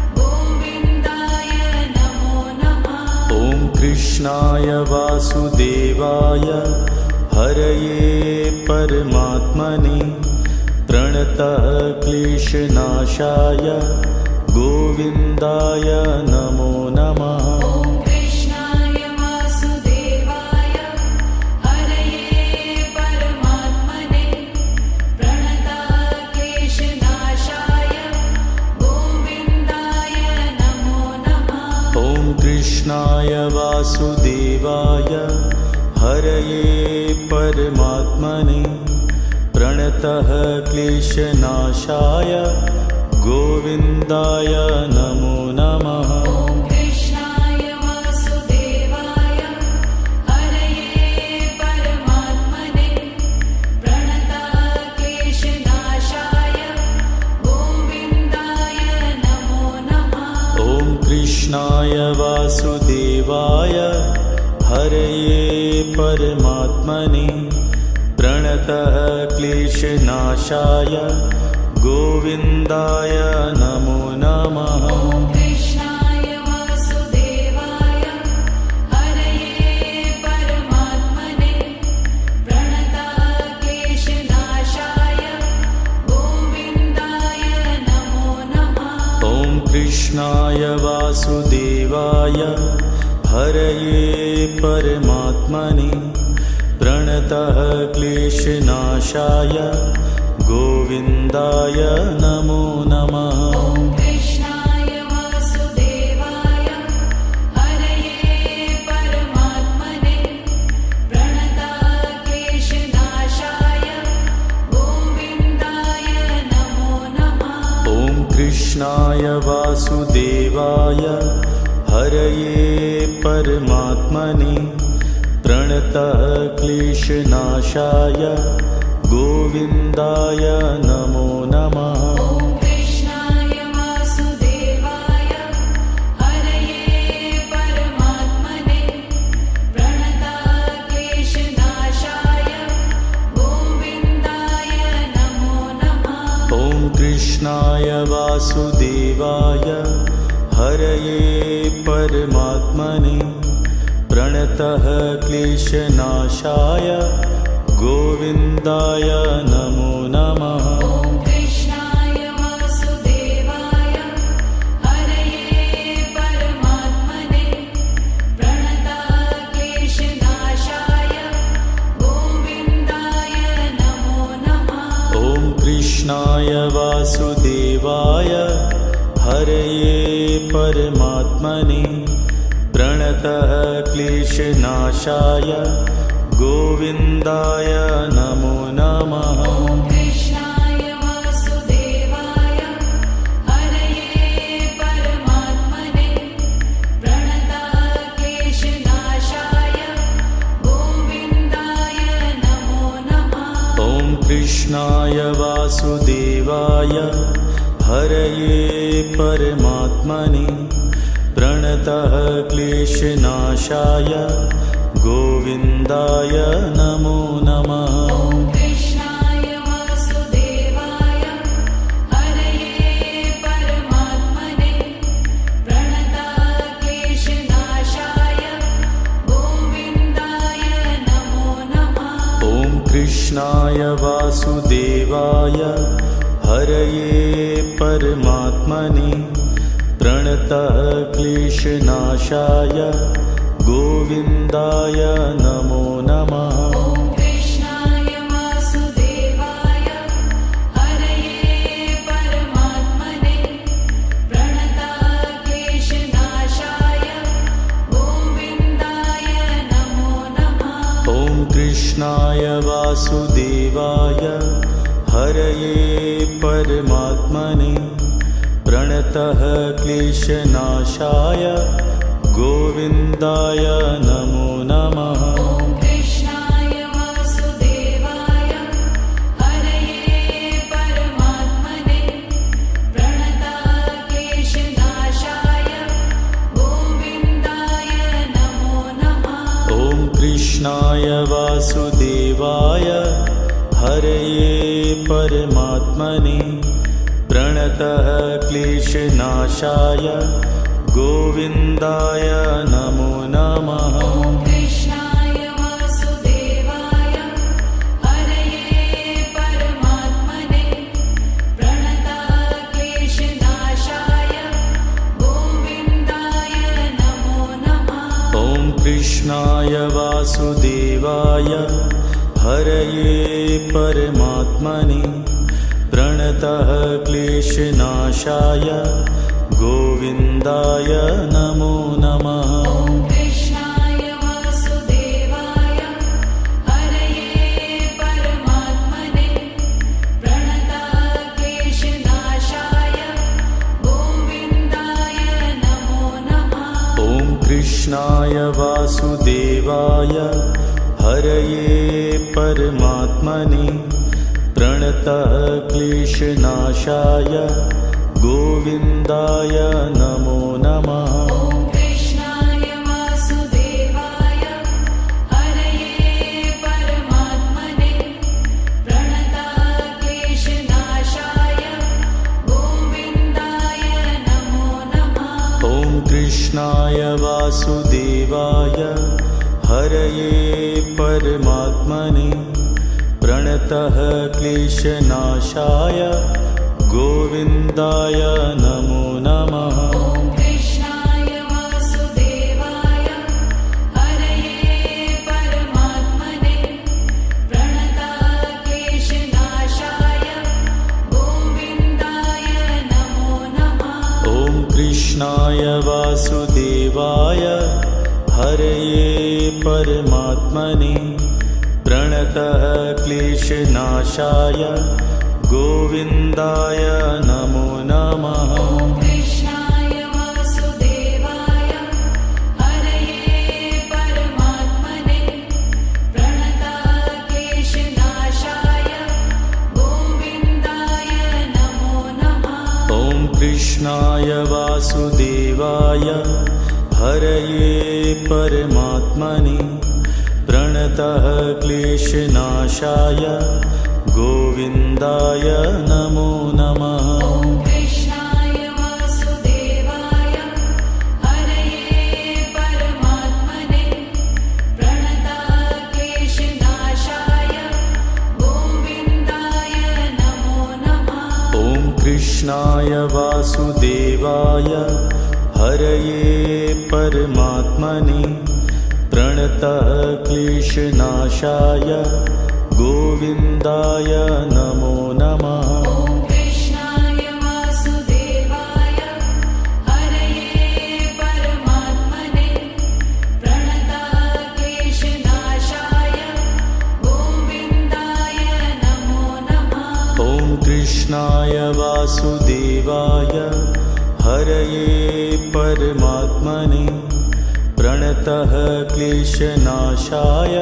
गोविन्दाय नमो नमः। ॐ कृष्णाय वासुदेवाय हरये परमात्मने प्रणतः क्लेशनाशाय गोविन्दाय नमो नमः। ॐ कृष्णाय वासुदेवाय हरये परमात्मने प्रणतक्लेशनाशाय गोविन्दाय नमो नमः। ॐ कृष्णाय वासुदेवाय हरये परमात्मने प्रणतः क्लेशनाशाय गोविन्दाय नमो नमः। ॐ कृष्णाय वासुदेवाय हरये परमात्मने प्रणतक्लेशनाशाय गोविन्दाय नमो नमः। ॐ कृष्णाय वासुदेवाय हरये परमात्मने प्रणतः क्लेशनाशाय गोविन्दाय नमो नमः। ॐ कृष्णाय वासुदेवाय हरये परमात्मने प्रणतक्लेशनाशाय गोविन्दाय नमो नमः। ॐ कृष्णाय वासुदेवाय हरये परमात्मने प्रणतः क्लेशनाशाय गोविन्दाय नमो नमः। ॐ कृष्णाय वासुदेवाय हरये परमात्मने प्रणतक्लेशनाशाय गोविन्दाय नमो नमः। ॐ कृष्णाय वासुदेवाय हरये परमात्मने प्रणतः क्लेशनाशाय गोविन्दाय नमो नमः। ॐ कृष्णाय वासुदेवाय हरये परमात्मने प्रणतक्लेशनाशाय गोविन्दाय नमो नमः। ॐ कृष्णाय वासुदेवाय हरये परमात्मने प्रणतः क्लेशनाशाय गोविन्दाय नमो नमः। ॐ कृष्णाय वासुदेवाय हरये परमात्मने प्रणतक्लेशनाशाय गोविन्दाय नमो नमः। ॐ कृष्णाय वासुदेवाय हरये परमात्मने प्रणतः क्लेशनाशाय गोविन्दाय नमो नमः। ॐ कृष्णाय वासुदेवाय हरये परमात्मने प्रणतक्लेशनाशाय वासुदेवाय हरये परमात्मने प्रणतः क्लेशनाशाय गोविन्दाय नमो नमः। ॐ कृष्णाय वासुदेवाय हरये परमात्मने प्रणतः क्लेशनाशाय गोविन्दाय नमो नमः। ॐ कृष्णाय वासुदेवाय हरये परमात्मने प्रणतः क्लेशनाशाय गोविन्दाय नमो नमः। ॐ कृष्णाय वासुदेवाय हरये परमात्मने प्रणतः क्लेशनाशाय गोविन्दाय नमो नमः। ॐ कृष्णाय वासुदेवाय हरये परमात्मने प्रणतः क्लेशनाशाय गोविन्दाय नमो नमः। ॐ कृष्णाय वासुदेवाय हरये परमात्मने प्रणतः क्लेशनाशाय गोविन्दाय नमो नमः। ॐ कृष्णाय वासुदेवाय हरये परमात्मने प्रणतः क्लेशनाशाय गोविन्दाय नमो नमः। ॐ कृष्णाय वासुदेवाय हरये परमात्मने प्रणतः क्लेशनाशाय गोविन्दाय नमो नमः। ॐ कृष्णाय वासुदेवाय हरये परमात्मने प्रणतः क्लेशनाशाय गोविन्दाय नमो नमः। ॐ कृष्णाय वासुदेवाय हरये परमात्मने प्रणतः क्लेशनाशाय गोविन्दाय नमो नमः। ॐ कृष्णाय वासुदेवाय हरये परमात्मने प्रणतः क्लेशनाशाय गोविन्दाय नमो नमः। ॐ कृष्णाय वासुदेवाय हरये परमात्मने प्रणतः क्लेशनाशाय गोविन्दाय नमो नमः। ॐ कृष्णाय वासुदेवाय हरये परमात्मने प्रणतः क्लेशनाशाय गोविन्दाय नमो नमः। ॐ कृष्णाय वासुदेवाय हरये परमात्मने प्रणतः क्लेशनाशाय गोविन्दाय नमो नमः। ॐ कृष्णाय वासुदेवाय हरये परमात्मने प्रणतः क्लेशनाशाय गोविन्दाय नमो नमः। ॐ कृष्णाय वासुदेवाय हरये परमात्मने प्रणतः क्लेशनाशाय गोविन्दाय नमो नमः। ॐ कृष्णाय वासुदेवाय हरये परमात्मने प्रणतः क्लेशनाशाय गोविन्दाय नमो नमः। ॐ कृष्णाय वासुदेवाय हरये परमात्मने प्रणतः क्लेशनाशाय गोविन्दाय नमो नमः। ॐ कृष्णाय वासुदेवाय हरये परमात्मने प्रणतः क्लेशनाशाय गोविन्दाय नमो नमः। ॐ कृष्णाय वासुदेवाय हरये परमात्मने प्रणतः क्लेशनाशाय गोविन्दाय नमो नमः। ॐ कृष्णाय वासुदेवाय हरये परमात्मने प्रणतः क्लेशनाशाय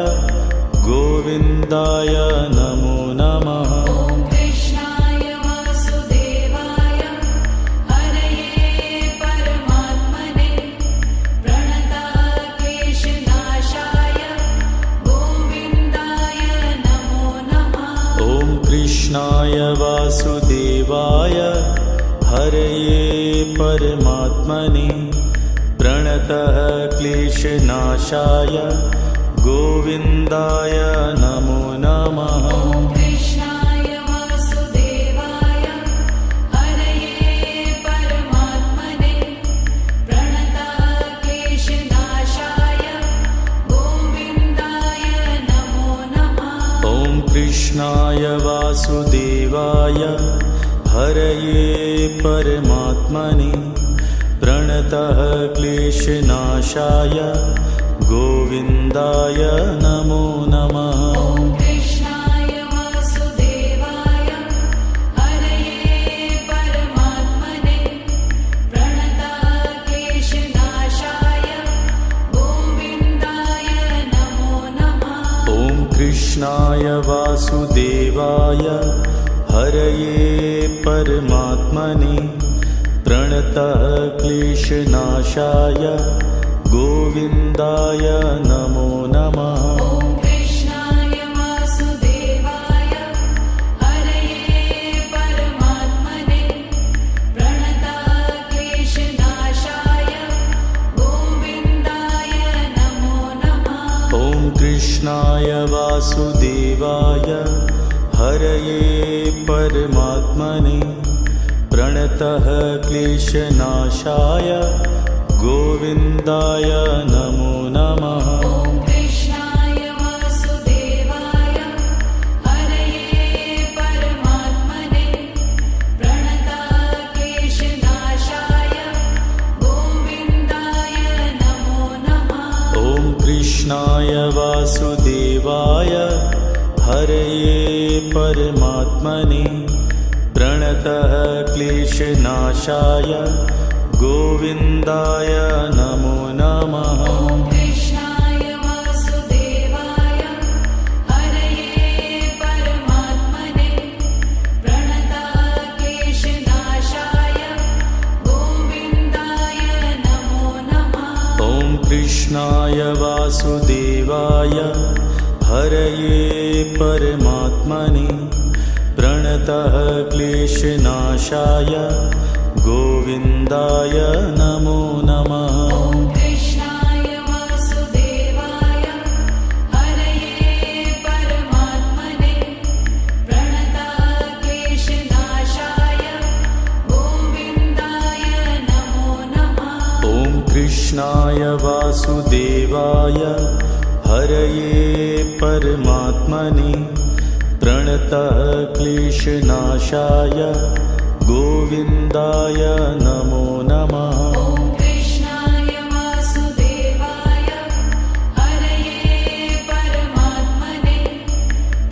गोविन्दाय नमो नमः। ॐ कृष्णाय कृष्णाय हरये परमात्मने प्रणतः क्लेशनाशाय गोविन्दाय नमो नमः। ॐ कृष्णाय वासुदेवाय हरये परमात्मने प्रणतः क्लेशनाशाय गोविन्दाय नमो नमः। ॐ कृष्णाय वासुदेवाय हरये परमात्मने प्रणतः क्लेशनाशाय गोविन्दाय नमो नमः। ॐ कृष्णाय वासुदेवाय हरये परमात्मने प्रणतः क्लेशनाशाय गोविन्दाय नमो नमः। ॐ कृष्णाय वासुदेवाय हरये परमात्मने प्रणतः क्लेशनाशाय गोविन्दाय नमो नमः। ॐ कृष्णाय वासुदेवाय हरये परमात्मने प्रणतः क्लेशनाशाय गोविन्दाय नमो नमः। ॐ कृष्णाय वासुदेवाय हरये परमात्मने प्रणतः क्लेशनाशाय गोविन्दाय नमो नमः। ॐ कृष्णाय वासुदेवाय हरये परमात्मने प्रणतः क्लेशनाशाय गोविन्दाय नमो नमः। ॐ कृष्णाय वासुदेवाय हरये परमात्मने प्रणतः क्लेशनाशाय गोविन्दाय नमो नमः। ॐ कृष्णाय वासुदेवाय हरये परमात्मने प्रणतः क्लेशनाशाय गोविन्दाय नमो नमः। ॐ कृष्णाय वासुदेवाय हरये परमात्मने प्रणतः क्लेशनाशाय गोविन्दाय नमो नमः। ॐ कृष्णाय वासुदेवाय हरये परमात्मने प्रणतः क्लेशनाशाय गोविन्दाय नमो नमः। ॐ कृष्णाय वासुदेवाय हरये परमात्मने प्रणतः क्लेशनाशाय गोविन्दाय नमो नमः। ॐ कृष्णाय वासुदेवाय हरये परमात्मने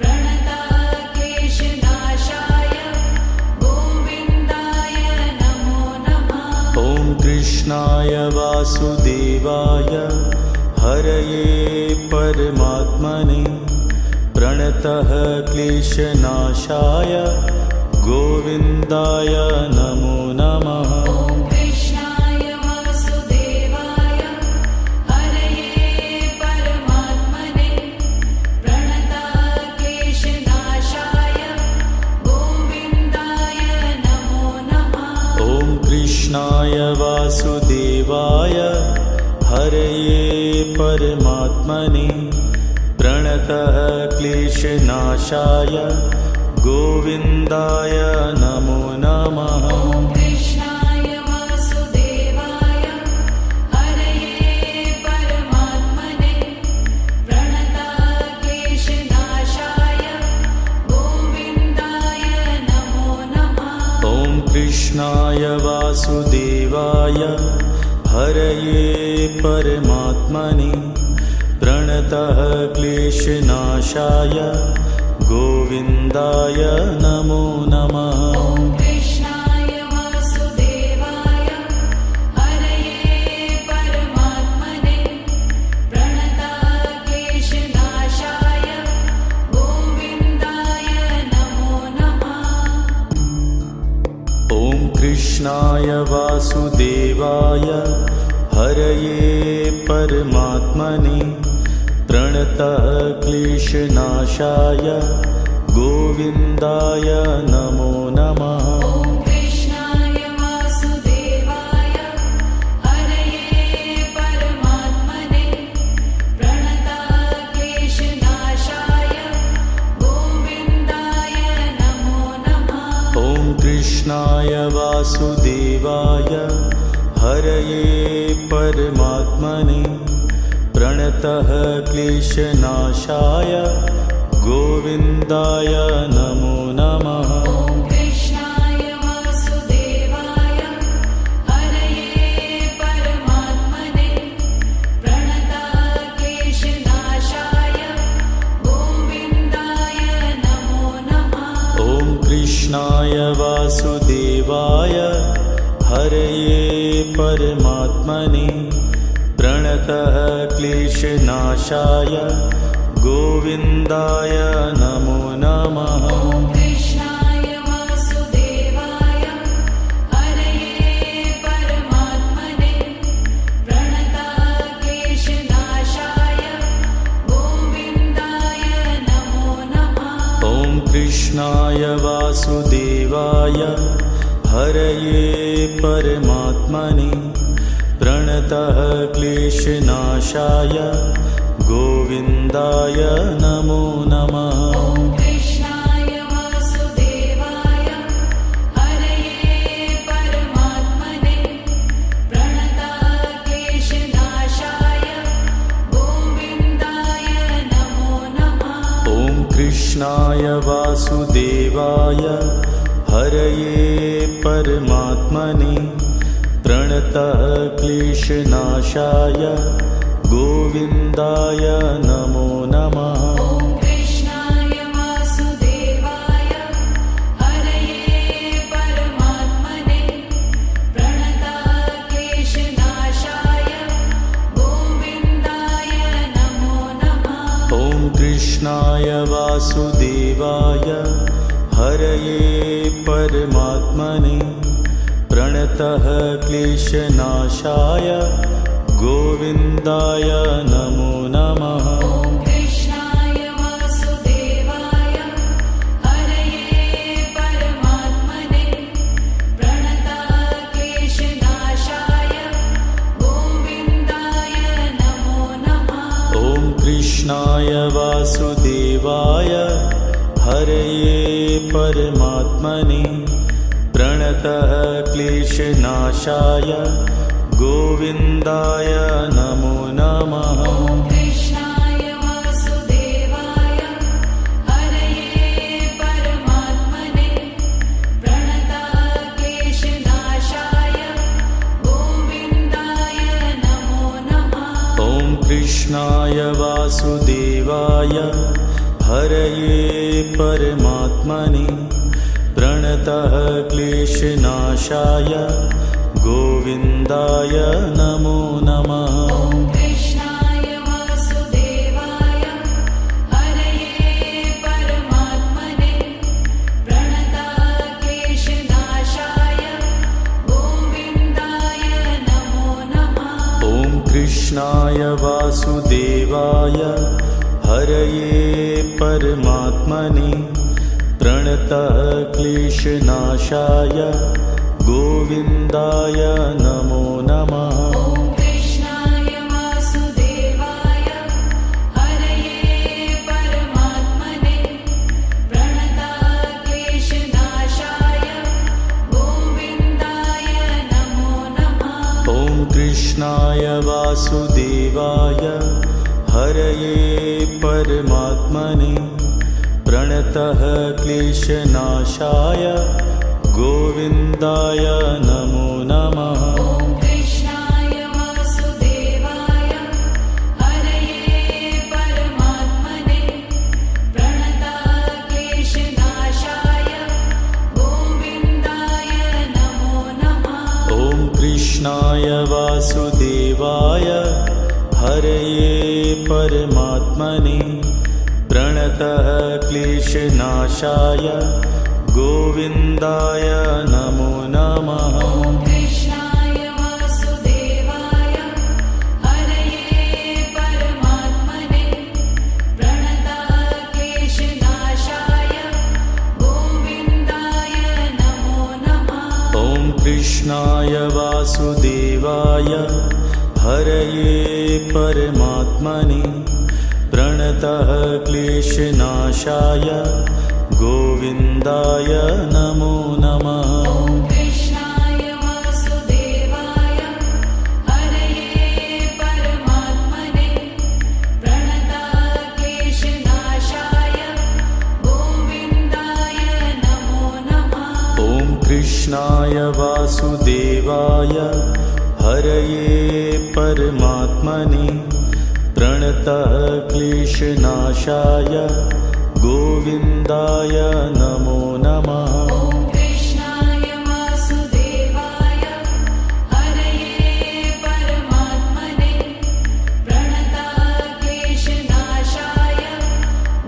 प्रणतः क्लेशनाशाय गोविन्दाय नमो नमः। ॐ कृष्णाय वासुदेवाय हरये परमात्मने प्रणतः क्लेशनाशाय गोविन्दाय नमो नमः। ॐ कृष्णाय वासुदेवाय हरये परमात्मने प्रणतः क्लेशनाशाय गोविन्दाय नमो नमः। ॐ कृष्णाय वासुदेवाय हरये परमात्मने प्रणतः क्लेशनाशाय गोविन्दाय नमो नमः। ॐ कृष्णाय वासुदेवाय हरये परमात्मने प्रणतः क्लेशनाशाय गोविन्दाय नमो नमः। ॐ कृष्णाय वासुदेवाय हरये परमात्मने प्रणतः क्लेशनाशाय गोविन्दाय नमो नमः। ॐ कृष्णाय वासुदेवाय हरये परमात्मने प्रणतः क्लेशनाशाय गोविन्दाय नमो नमः। ॐ कृष्णाय वासुदेवाय हरये परमात्मने प्रणतः क्लेशनाशाय गोविन्दाय नमो नमः। ॐ वासुदेवाय हरये परमात्मने प्रणतः क्लेशनाशाय गोविन्दाय नमो नमः। ॐ कृष्णाय वासुदेवाय हरये परमात्मने प्रणतः क्लेशनाशाय गोविन्दाय नमो नमः। ॐ कृष्णाय वासुदेवाय हरये परमात्मने प्रणतः क्लेशनाशाय गोविन्दाय नमो नमः। ॐ कृष्णाय वासुदेवाय हरये परमात्मने प्रणतः क्लेशनाशाय गोविन्दाय नमो नमः। ॐ कृष्णाय वासुदेवाय हरये परमात्मने प्रणतः क्लेशनाशाय गोविन्दाय नमो नमः। ॐ कृष्णाय वासुदेवाय हरये परमात्मने प्रणतः क्लेशनाशाय गोविन्दाय नमो नमः। ॐ कृष्णाय वासुदेवाय हरये परमात्मने प्रणतः क्लेशनाशाय गोविन्दाय नमो नमः। ॐ कृष्णाय वासुदेवाय हरये परमात्मने प्रणतः क्लेशनाशाय गोविन्दाय नमो नमः। ॐ कृष्णाय वासुदेवाय हरये परमात्मने प्रणतः क्लेशनाशाय गोविन्दाय नमो नमः। ॐ कृष्णाय वासुदेवाय हरये परमात्मने प्रणतः क्लेशनाशाय गोविन्दाय नमो नमः। ॐ कृष्णाय वासुदेवाय हरये परमात्मने प्रणतः क्लेशनाशाय गोविन्दाय नमो नमः। ॐ कृष्णाय वासुदेवाय हरये परमात्मने प्रणतः क्लेशनाशाय गोविन्दाय नमो नमः। ॐ कृष्णाय वासुदेवाय हरये परमात्मने प्रणतः क्लेशनाशाय गोविन्दाय नमो नमः। ॐ कृष्णाय वासुदेवाय हरये परमात्मने प्रणतः क्लेशनाशाय गोविन्दाय नमो नमः। ॐ कृष्णाय वासुदेवाय हरये परमात्मने प्रणतः क्लेशनाशाय गोविन्दाय नमो नमः। ॐ कृष्णाय वासुदेवाय हरये परमात्मने प्रणतः क्लेशनाशाय गोविन्दाय नमो नमः। ॐ कृष्णाय वासुदेवाय हरये परमात्मने प्रणतः क्लेशनाशाय गोविन्दाय नमो नमः। ॐ कृष्णाय वासुदेवाय हरये परमात्मने प्रणतः क्लेशनाशाय गोविन्दाय नमो नमः। ॐ कृष्णाय वासुदेवाय हरये परमात्मने प्रणतः क्लेशनाशाय गोविन्दाय नमो नमः। ॐ कृष्णाय वासुदेवाय हरये परमात्मने प्रणतः क्लेशनाशाय गोविन्दाय नमो नमः। ॐ कृष्णाय वासुदेवाय हरये परमात्मने प्रणतः क्लेशनाशाय गोविन्दाय नमो नमः। ॐ कृष्णाय वासुदेवाय हरये परमात्मने प्रणतः क्लेशनाशाय गोविन्दाय नमो नमः। ॐ कृष्णाय वासुदेवाय हरये परमात्मने प्रणतः क्लेशनाशाय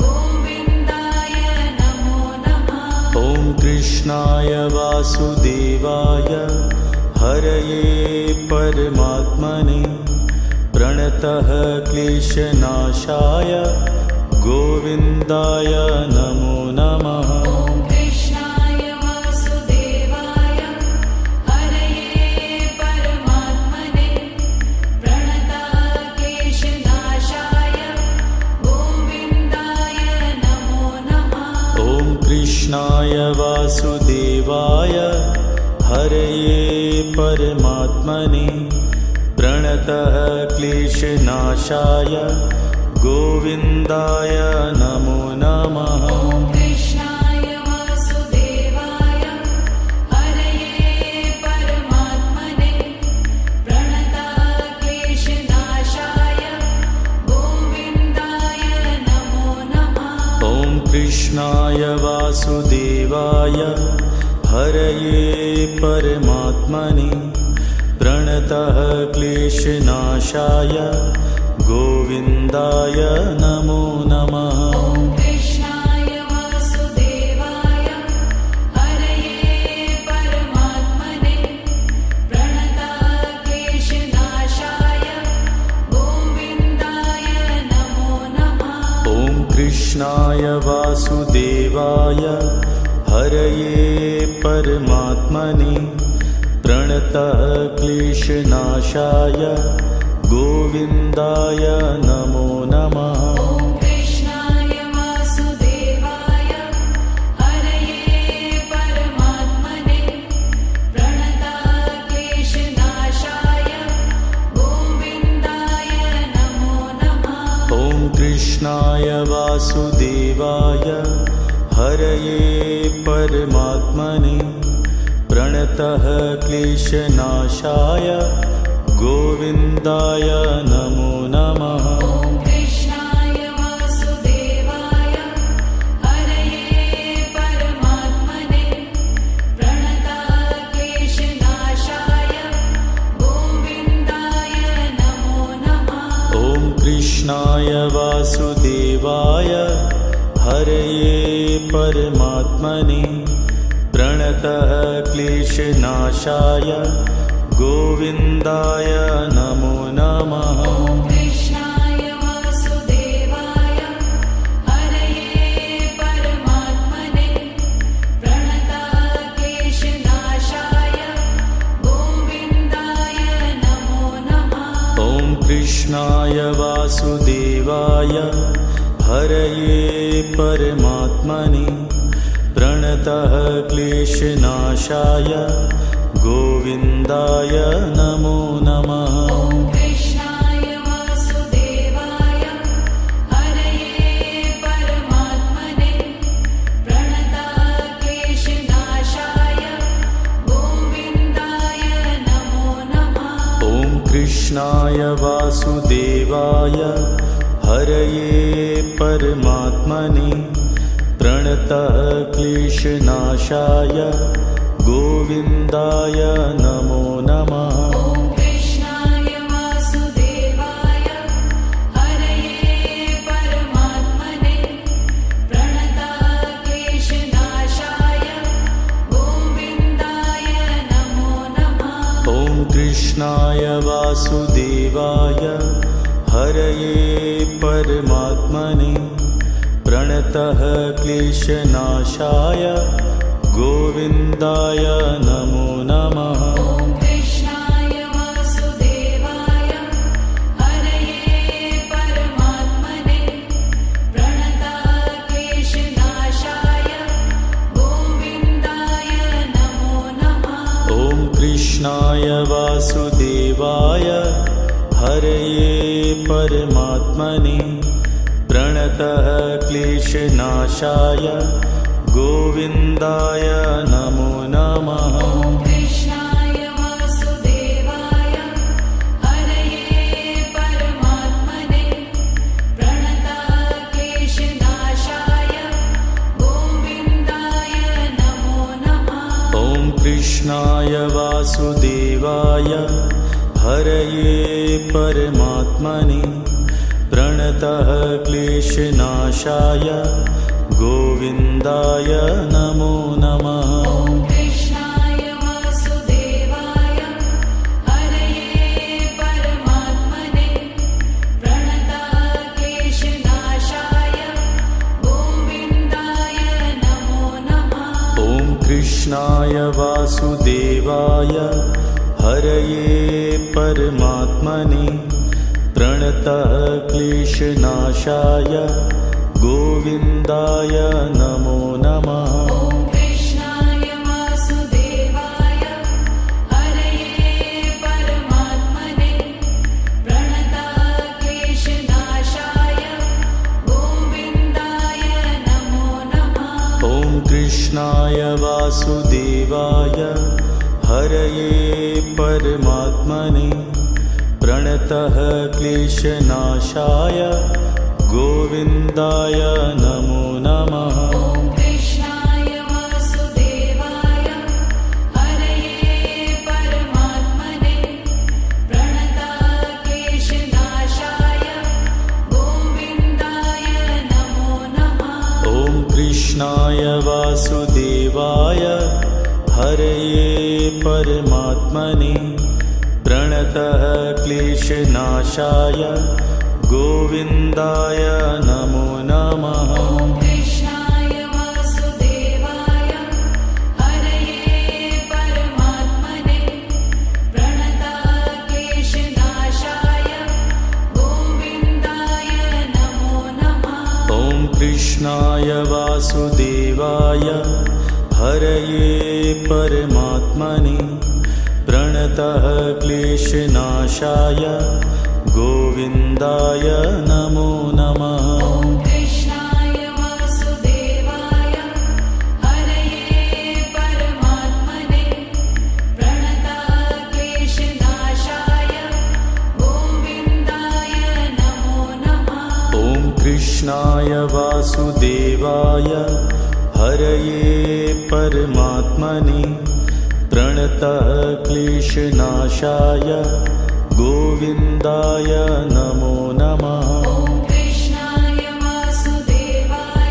गोविन्दाय नमो नमः। ॐ कृष्णाय वासुदेवाय हरये परमात्मने प्रणतः क्लेशनाशाय गोविन्दाय नमो नमः। ॐ कृष्णाय वासुदेवाय हरये परमात्मने प्रणतः क्लेशनाशाय गोविन्दाय नमो नमः। ॐ कृष्णाय वासुदेवाय हरये परमात्मने प्रणतः क्लेशनाशाय गोविन्दाय नमो नमः। ॐ कृष्णाय वासुदेवाय हरये परमात्मने प्रणतः क्लेशनाशाय गोविन्दाय नमो नमः। ॐ कृष्णाय वासुदेवाय हरये परमात्मने प्रणतः क्लेशनाशाय गोविन्दाय नमो नमः। ॐ कृष्णाय वासुदेवाय हरये परमात्मने प्रणतः क्लेशनाशाय गोविन्दाय नमो नमः। ॐ कृष्णाय वासुदेवाय हरये परमात्मने प्रणतः क्लेशनाशाय गोविन्दाय नमो नमः। ॐ कृष्णाय वासुदेवाय हरये परमात्मने प्रणतः क्लेशनाशाय गोविन्दाय नमो नमः। ॐ कृष्णाय वासुदेवाय हरये परमात्मने प्रणतः क्लेशनाशाय गोविन्दाय नमो नमः। ॐ कृष्णाय वासुदेवाय हरये परमात्मने प्रणतः क्लेशनाशाय गोविन्दाय नमो नमः। ॐ कृष्णाय वासुदेवाय हरये परमात्मने प्रणतः क्लेशनाशाय गोविन्दाय नमो नमः। ॐ कृष्णाय वासुदेवाय हरये परमात्मने प्रणतः क्लेशनाशाय गोविन्दाय नमो नमः। ॐ कृष्णाय वासुदेवाय हरये परमात्मने प्रणतः क्लेशनाशाय गोविन्दाय नमो नमः। ॐ कृष्णाय वासुदेवाय हरये परमात्मने प्रणतः क्लेशनाशाय गोविन्दाय नमो नमः। ॐ कृष्णाय वासुदेवाय हरये परमात्मने प्रणतः क्लेशनाशाय गोविन्दाय नमो नमः। ॐ कृष्णाय वासुदेवाय हरये परमात्मने प्रणतः क्लेशनाशाय गोविन्दाय नमो नमः। ॐ कृष्णाय वासुदेवाय हरये परमात्मने प्रणतः क्लेशनाशाय गोविन्दाय नमो नमः। ॐ कृष्णाय वासुदेवाय हरये परमात्मने प्रणतः क्लेशनाशाय गोविन्दाय नमो नमः। ॐ कृष्णाय वासुदेवाय हरये परमात्मने प्रणतः क्लेशनाशाय गोविन्दाय नमो नमः। ॐ कृष्णाय कृष्णाय वासुदेवाय हरये परमात्मने प्रणतः क्लेशनाशाय गोविन्दाय नमो नमः। ॐ कृष्णाय वासुदेवाय हरये परमात्मने प्रणतः क्लेशनाशाय गोविन्दाय नमो नमः। ॐ कृष्णाय वासुदेवाय हरये परमात्मने प्रणतः क्लेशनाशाय गोविन्दाय नमो नमः। ॐ कृष्णाय वासुदेवाय हरये परमात्मने प्रणतः क्लेशनाशाय गोविन्दाय नमो नमः। ॐ कृष्णाय वासुदेवाय हरये परमात्मने प्रणतः क्लेशनाशाय गोविन्दाय नमो नमः। ॐ कृष्णाय वासुदेवाय हरये परमात्मने प्रणतः क्लेशनाशाय गोविन्दाय नमो नमः। ॐ कृष्णाय वासुदेवाय हरये परमात्मने प्रणतः क्लेशनाशाय गोविन्दाय नमो नमः। ॐ कृष्णाय वासुदेवाय हरये परमात्मने प्रणतः क्लेशनाशाय गोविन्दाय नमो नमः। ॐ कृष्णाय वासुदेवाय हरये परमात्मने प्रणतः क्लेशनाशाय गोविन्दाय नमो नमः। ॐ कृष्णाय वासुदेवाय हरये परमात्मने प्रणतः क्लेशनाशाय गोविन्दाय नमो नमः। ॐ कृष्णाय वासुदेवाय हरये परमात्मने प्रणतः क्लेशनाशाय गोविन्दाय नमो नमः। ॐ कृष्णाय वासुदेवाय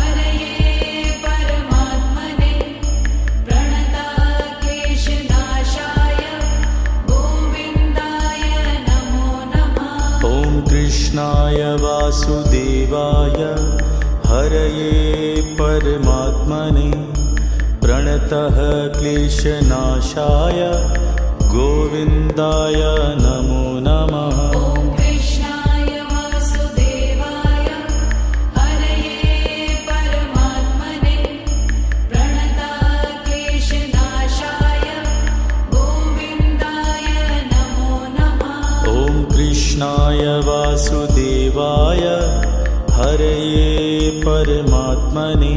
हरये परमात्मने प्रणतः क्लेशनाशाय गोविन्दाय नमो नमः। ॐ कृष्णाय वासुदेवाय हरये परमात्मने प्रणतः क्लेशनाशाय गोविन्दाय नमो नमः। ॐ कृष्णाय वासुदेवाय हरये परमात्मने प्रणतः क्लेशनाशाय गोविन्दाय नमो नमः। ॐ कृष्णाय वासुदेवाय हरये परमात्मने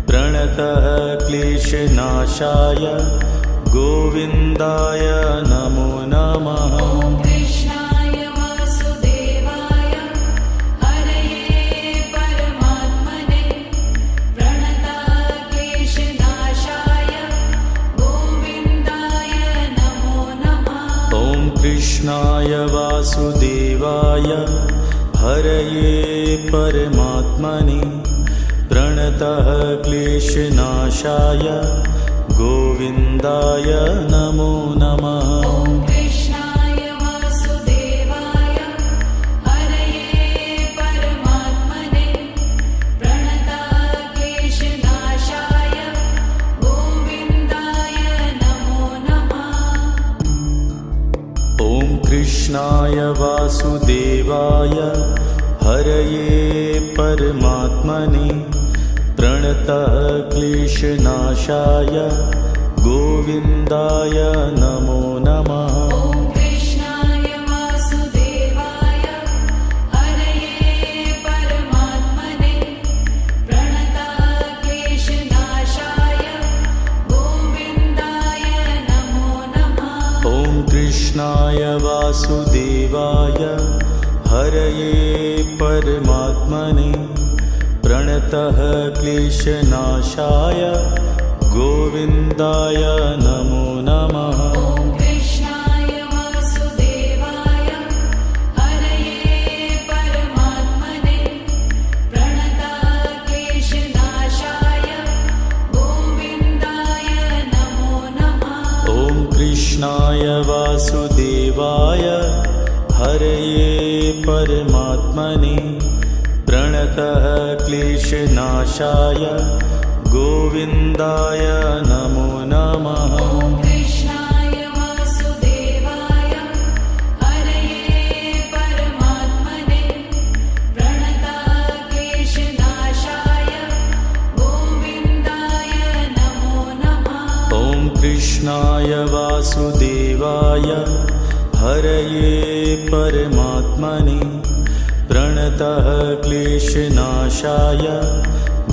प्रणतः क्लेशनाशाय गोविन्दाय नमो नमः। ॐ कृष्णाय वासुदेवाय हरये परमात्मने प्रणतः क्लेशनाशाय गोविन्दाय नमो नमः। ॐ कृष्णाय वासुदेवाय हरये परमात्मने प्रणतः क्लेशनाशाय गोविन्दाय नमो नमः। ॐ कृष्णाय वासुदेवाय हरये परमात्मने प्रणतः क्लेशनाशाय गोविन्दाय नमो नमः। ॐ कृष्णाय वासुदेवाय हरये परमात्मने प्रणतः क्लेशनाशाय गोविन्दाय नमो नमः। ॐ कृष्णाय वासुदेवाय हरये परमात्मने प्रणतः क्लेशनाशाय गोविन्दाय नमो नमः। ॐ कृष्णाय वासुदेवाय हरये परमात्मने प्रणतः क्लेशनाशाय गोविन्दाय नमो नमः। ॐ कृष्णाय वासुदेवाय हरये परमात्मने प्रणतक्लेशनाशाय गोविन्दाय नमो नमः। ॐ कृष्णाय वासुदेवाय हरये परमात्मने प्रणतः क्लेशनाशाय गोविन्दाय नमो नमः। ॐ कृष्णाय वासुदेवाय हरये परमात्मने प्रणतक्लेशनाशाय गोविन्दाय नमो नमः। ॐ कृष्णाय वासुदेवाय हरये परमात्मने प्रणतः क्लेशनाशाय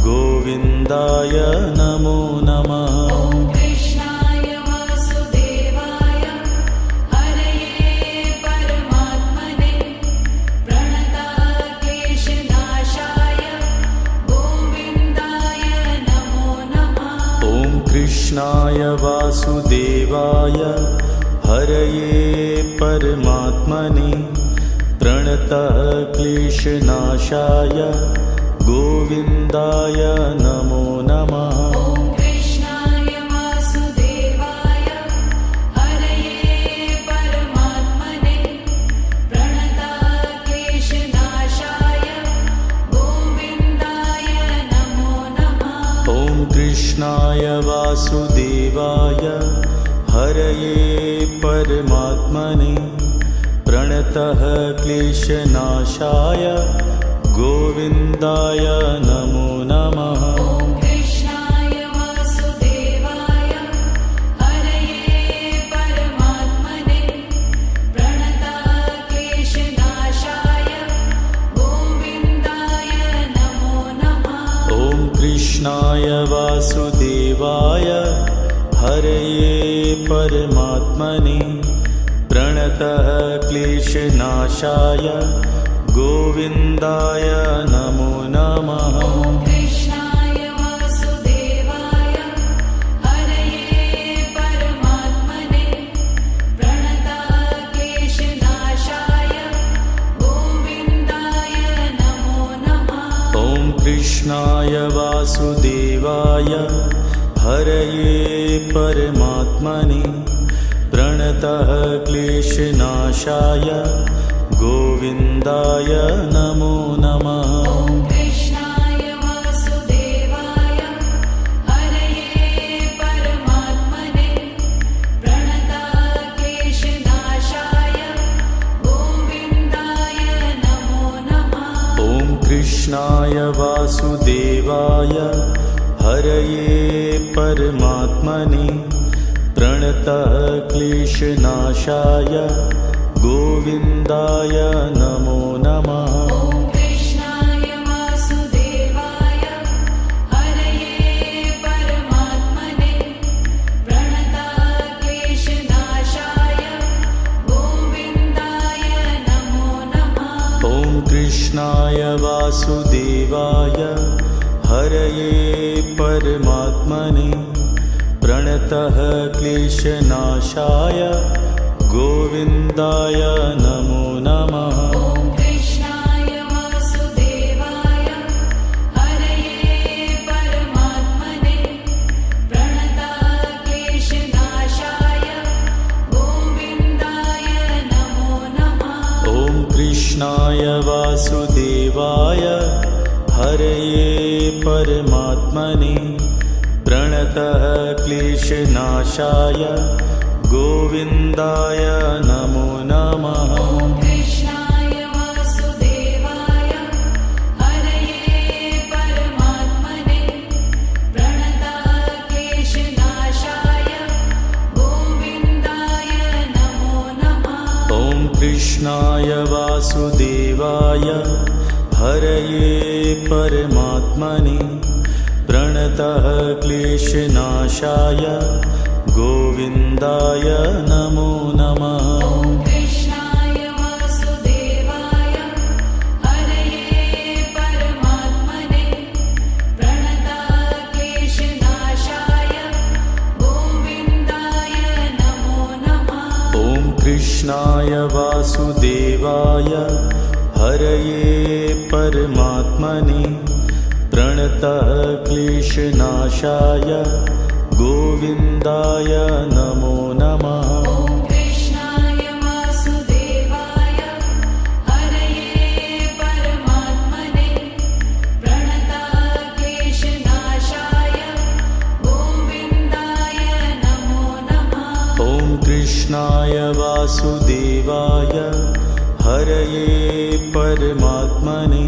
गोविन्दाय नमो नमः। ॐ कृष्णाय वासुदेवाय हरये परमात्मने प्रणतक्लेशनाशाय गोविन्दाय नमो नमः। ॐ कृष्णाय वासुदेवाय हरये परमात्मने प्रणतः क्लेशनाशाय गोविन्दाय नमो नमः। ॐ कृष्णाय वासुदेवाय हरये परमात्मने प्रणतक्लेशनाशाय गोविन्दाय नमो नमः। ॐ कृष्णाय वासुदेवाय हरये परमात्मने प्रणतः क्लेशनाशाय गोविन्दाय नमो नमः। ॐ कृष्णाय वासुदेवाय हरये परमात्मने प्रणतक्लेशनाशाय गोविन्दाय नमो नमः। ॐ कृष्णाय वासुदेवाय हरये परमात्मने प्रणतः क्लेशनाशाय गोविन्दाय नमो नमः। ॐ कृष्णाय वासुदेवाय हरये परमात्मने प्रणतक्लेशनाशाय गोविन्दाय नमो नमः। ॐ कृष्णाय वासुदेवाय हरये परमात्मने प्रणतः क्लेशनाशाय गोविन्दाय नमो नमः। ॐ कृष्णाय वासुदेवाय हरये परमात्मने प्रणतक्लेशनाशाय गोविन्दाय नमो नमः। ॐ कृष्णाय वासुदेवाय हरये परमात्मने प्रणतः क्लेशनाशाय गोविन्दाय नमो नमः। ॐ कृष्णाय वासुदेवाय हरये परमात्मने प्रणतक्लेशनाशाय गोविन्दाय नमो नमः। ॐ कृष्णाय वासुदेवाय हरये परमात्मने प्रणतः क्लेशनाशाय गोविन्दाय नमो नमः। ॐ कृष्णाय वासुदेवाय हरये परमात्मने प्रणतक्लेशनाशाय गोविन्दाय नमो नमः। ॐ कृष्णाय वासुदेवाय हरये परमात्मने प्रणतः क्लेशनाशाय गोविन्दाय नमो नमः। ॐ कृष्णाय वासुदेवाय हरये परमात्मने प्रणतक्लेशनाशाय गोविन्दाय नमो नमः। ॐ कृष्णाय वासुदेवाय हरये परमात्मने प्रणतः क्लेशनाशाय गोविन्दाय नमो नमः। ॐ कृष्णाय वासुदेवाय हरये परमात्मने प्रणतक्लेशनाशाय कृष्णाय वासुदेवाय हरये परमात्मने प्रणतः क्लेशनाशाय गोविन्दाय नमो नमः। ॐ कृष्णाय वासुदेवाय हरये परमात्मने प्रणतः क्लेशनाशाय गोविन्दाय नमो नमः। ॐ कृष्णाय वासुदेवाय हरये परमात्मने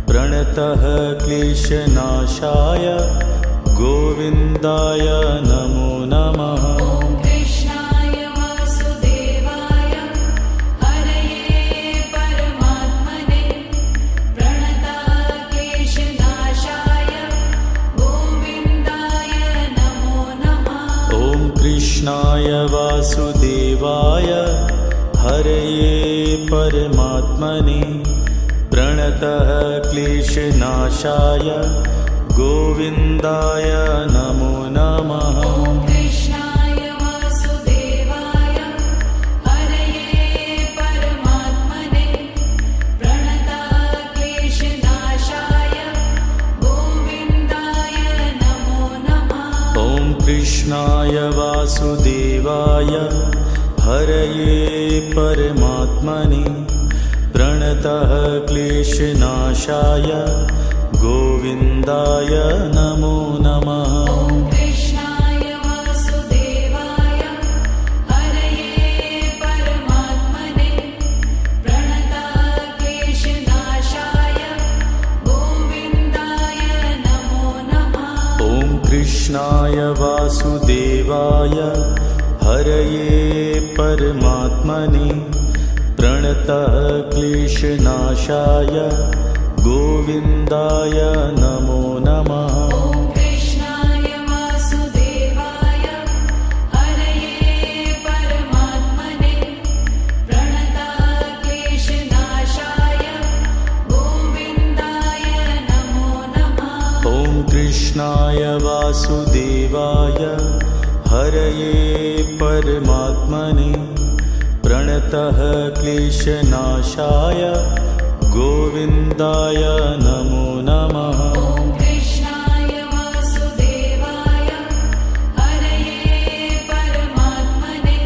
प्रणतः क्लेशनाशाय गोविन्दाय नमो नमः। ॐ कृष्णाय वासुदेवाय हरये परमात्मने प्रणतः क्लेशनाशाय गोविन्दाय नमो नमः। ॐ कृष्णाय वासुदेवाय हरये परमात्मने प्रणतः क्लेशनाशाय गोविन्दाय नमो नमः। ॐ कृष्णाय वासुदेवाय हरये परमात्मने प्रणतः क्लेशनाशाय गोविन्दाय नमो नमः। ॐ कृष्णाय वासुदेवाय हरये परमात्मने प्रणतः क्लेशनाशाय गोविन्दाय नमो नमः। ॐ कृष्णाय वासुदेवाय हरये परमात्मने प्रणतः क्लेशनाशाय गोविन्दाय नमो नमः। ॐ कृष्णाय वासुदेवाय हरये परमात्मने प्रणतः क्लेशनाशाय गोविन्दाय नमो नमः। ॐ कृष्णाय वासुदेवाय हरये परमात्मने प्रणतः क्लेशनाशाय गोविन्दाय नमो नमः। ॐ कृष्णाय वासुदेवाय हरये परमात्मने प्रणतः क्लेशनाशाय गोविन्दाय नमो नमः। ॐ कृष्णाय वासुदेवाय हरये परमात्मने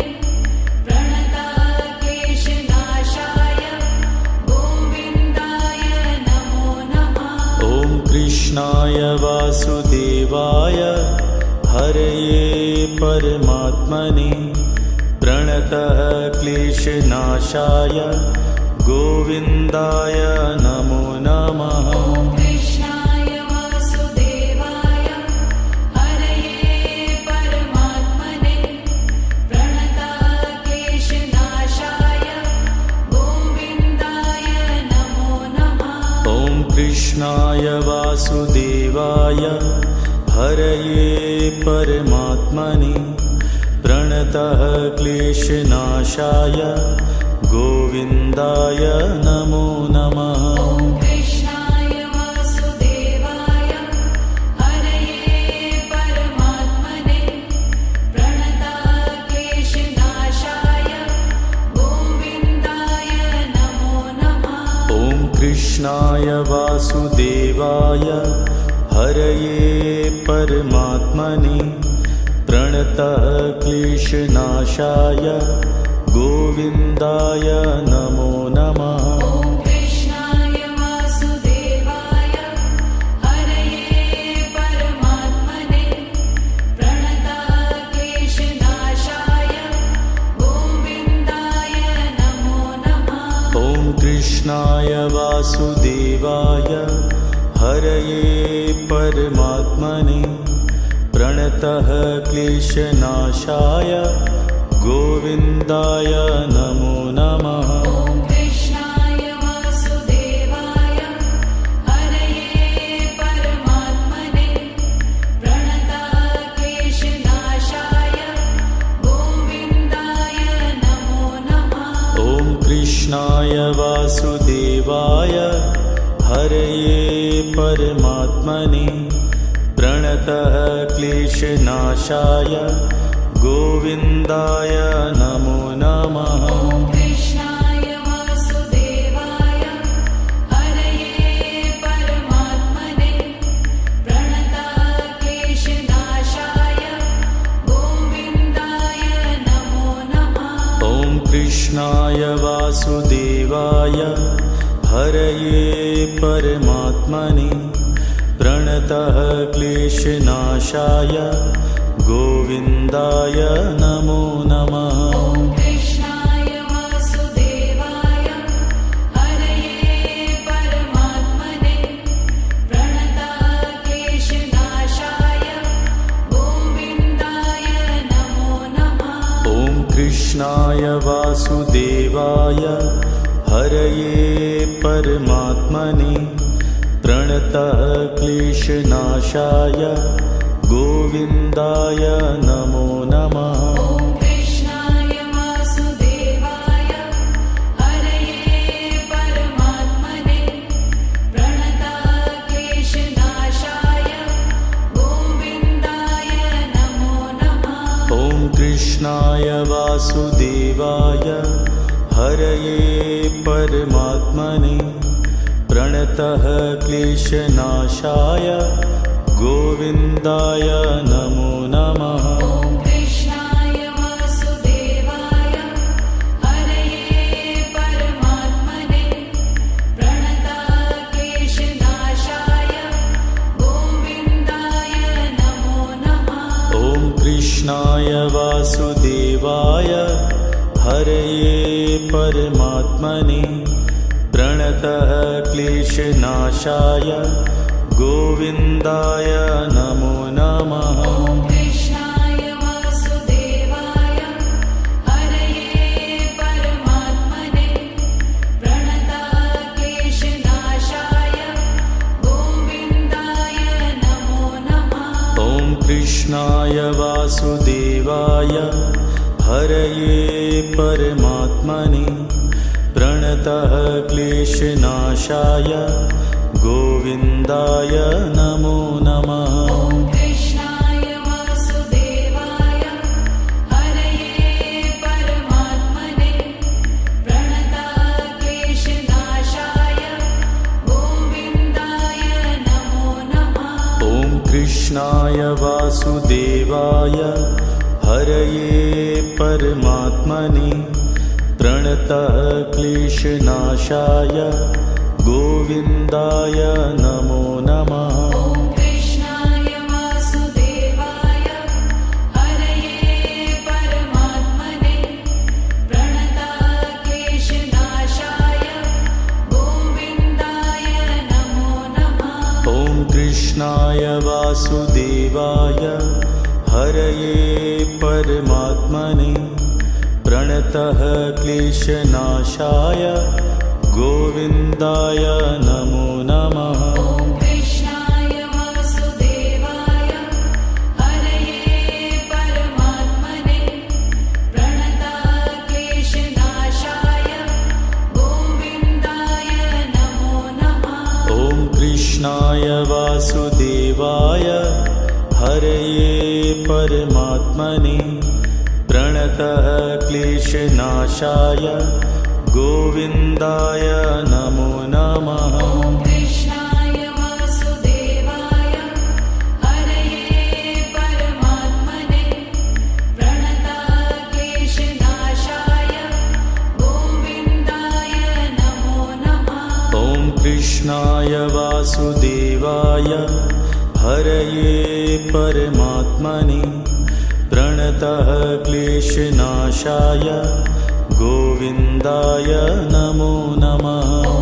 प्रणतः क्लेशनाशाय गोविन्दाय नमो नमः। ॐ कृष्णाय वासुदेवाय हरये परमात्मने प्रणतः क्लेशनाशाय गोविन्दाय नमो नमः। ॐ कृष्णाय वासुदेवाय हरये परमात्मने प्रणतः क्लेशनाशाय गोविन्दाय नमो नमः। ॐ कृष्णाय वासुदेवाय हरये परमात्मने प्रणतः क्लेशनाशाय गोविन्दाय नमो नमः। ॐ कृष्णाय वासुदेवाय हरये परमात्मने प्रणतः क्लेशनाशाय गोविन्दाय नमो नमः। ॐ कृष्णाय वासुदेवाय हरये परमात्मने प्रणतः क्लेशनाशाय गोविन्दाय नमो नमः। ॐ कृष्णाय वासुदेवाय हरये परमात्मने प्रणतः क्लेशनाशाय गोविन्दाय नमो नमः। ॐ कृष्णाय वासुदेवाय हरये परमात्मने प्रणतः क्लेशनाशाय गोविन्दाय नमो नमः। ॐ कृष्णाय वासुदेवाय हरये परमात्मने प्रणतः क्लेशनाशाय गोविन्दाय नमो नमः। ॐ कृष्णाय वासुदेवाय हरये परमात्मने प्रणतः क्लेशनाशाय गोविन्दाय नमो नमः ॐ कृष्णाय वासुदेवाय हरये परमात्मने प्रणतक्लेशनाशाय गोविन्दाय नमो नमः ॐ कृष्णाय वासुदेवाय हरये परमात्मने प्रणतः क्लेशनाशाय गोविन्दाय नमो नमः ॐ कृष्णाय वासुदेवाय हरये परमात्मने प्रणतक्लेशनाशाय गोविन्दाय नमो नमः ॐ कृष्णाय वासुदेवाय हरये परमात्मने प्रणतः क्लेशनाशाय गोविन्दाय नमो नमः ॐ कृष्णाय वासुदेवाय हरये परमात्मने प्रणतक्लेशनाशाय गोविन्दाय नमो नमः ॐ कृष्णाय वासुदेवाय हरये परमात्मने प्रणतः क्लेशनाशाय गोविन्दाय नमो नमः ॐ कृष्णाय वासुदेवाय हरये परमात्मने प्रणतक्लेशनाशाय गोविन्दाय नमो नमः ॐ कृष्णाय वासुदेवाय हरये परमात्मने प्रणतः क्लेशनाशाय गोविन्दाय नमो नमः ॐ कृष्णाय वासुदेवाय हरये परमात्मने प्रणतक्लेशनाशाय गोविन्दाय नमो नमः ॐ कृष्णाय वासुदेवाय हरये परमात्मने प्रणतः क्लेशनाशाय गोविन्दाय नमो नमः ॐ कृष्णाय वासुदेवाय हरये परमात्मने प्रणतक्लेशनाशाय गोविन्दाय नमो नमः ॐ कृष्णाय वासुदेवाय हरये परमात्मने प्रणतः क्लेशनाशाय गोविन्दाय नमो नमः ॐ कृष्णाय वासुदेवाय हरये परमात्मने प्रणतक्लेशनाशाय गोविन्दाय नमो नमः ॐ कृष्णाय वासुदेवाय हरये परमात्मने प्रणतः क्लेशनाशाय गोविन्दाय नमो नमः ॐ कृष्णाय वासुदेवाय हरये परमात्मने प्रणतक्लेशनाशाय गोविन्दाय नमो नमः ॐ कृष्णाय वासुदेवाय हरये परमात्मने प्रणतः क्लेशनाशाय गोविन्दाय नमो नमः ॐ कृष्णाय वासुदेवाय हरये परमात्मने प्रणतक्लेशनाशाय गोविन्दाय नमो नमः ॐ कृष्णाय वासुदेवाय हरये परमात्मने प्रणतः क्लेशनाशाय गोविन्दाय नमो नमः ॐ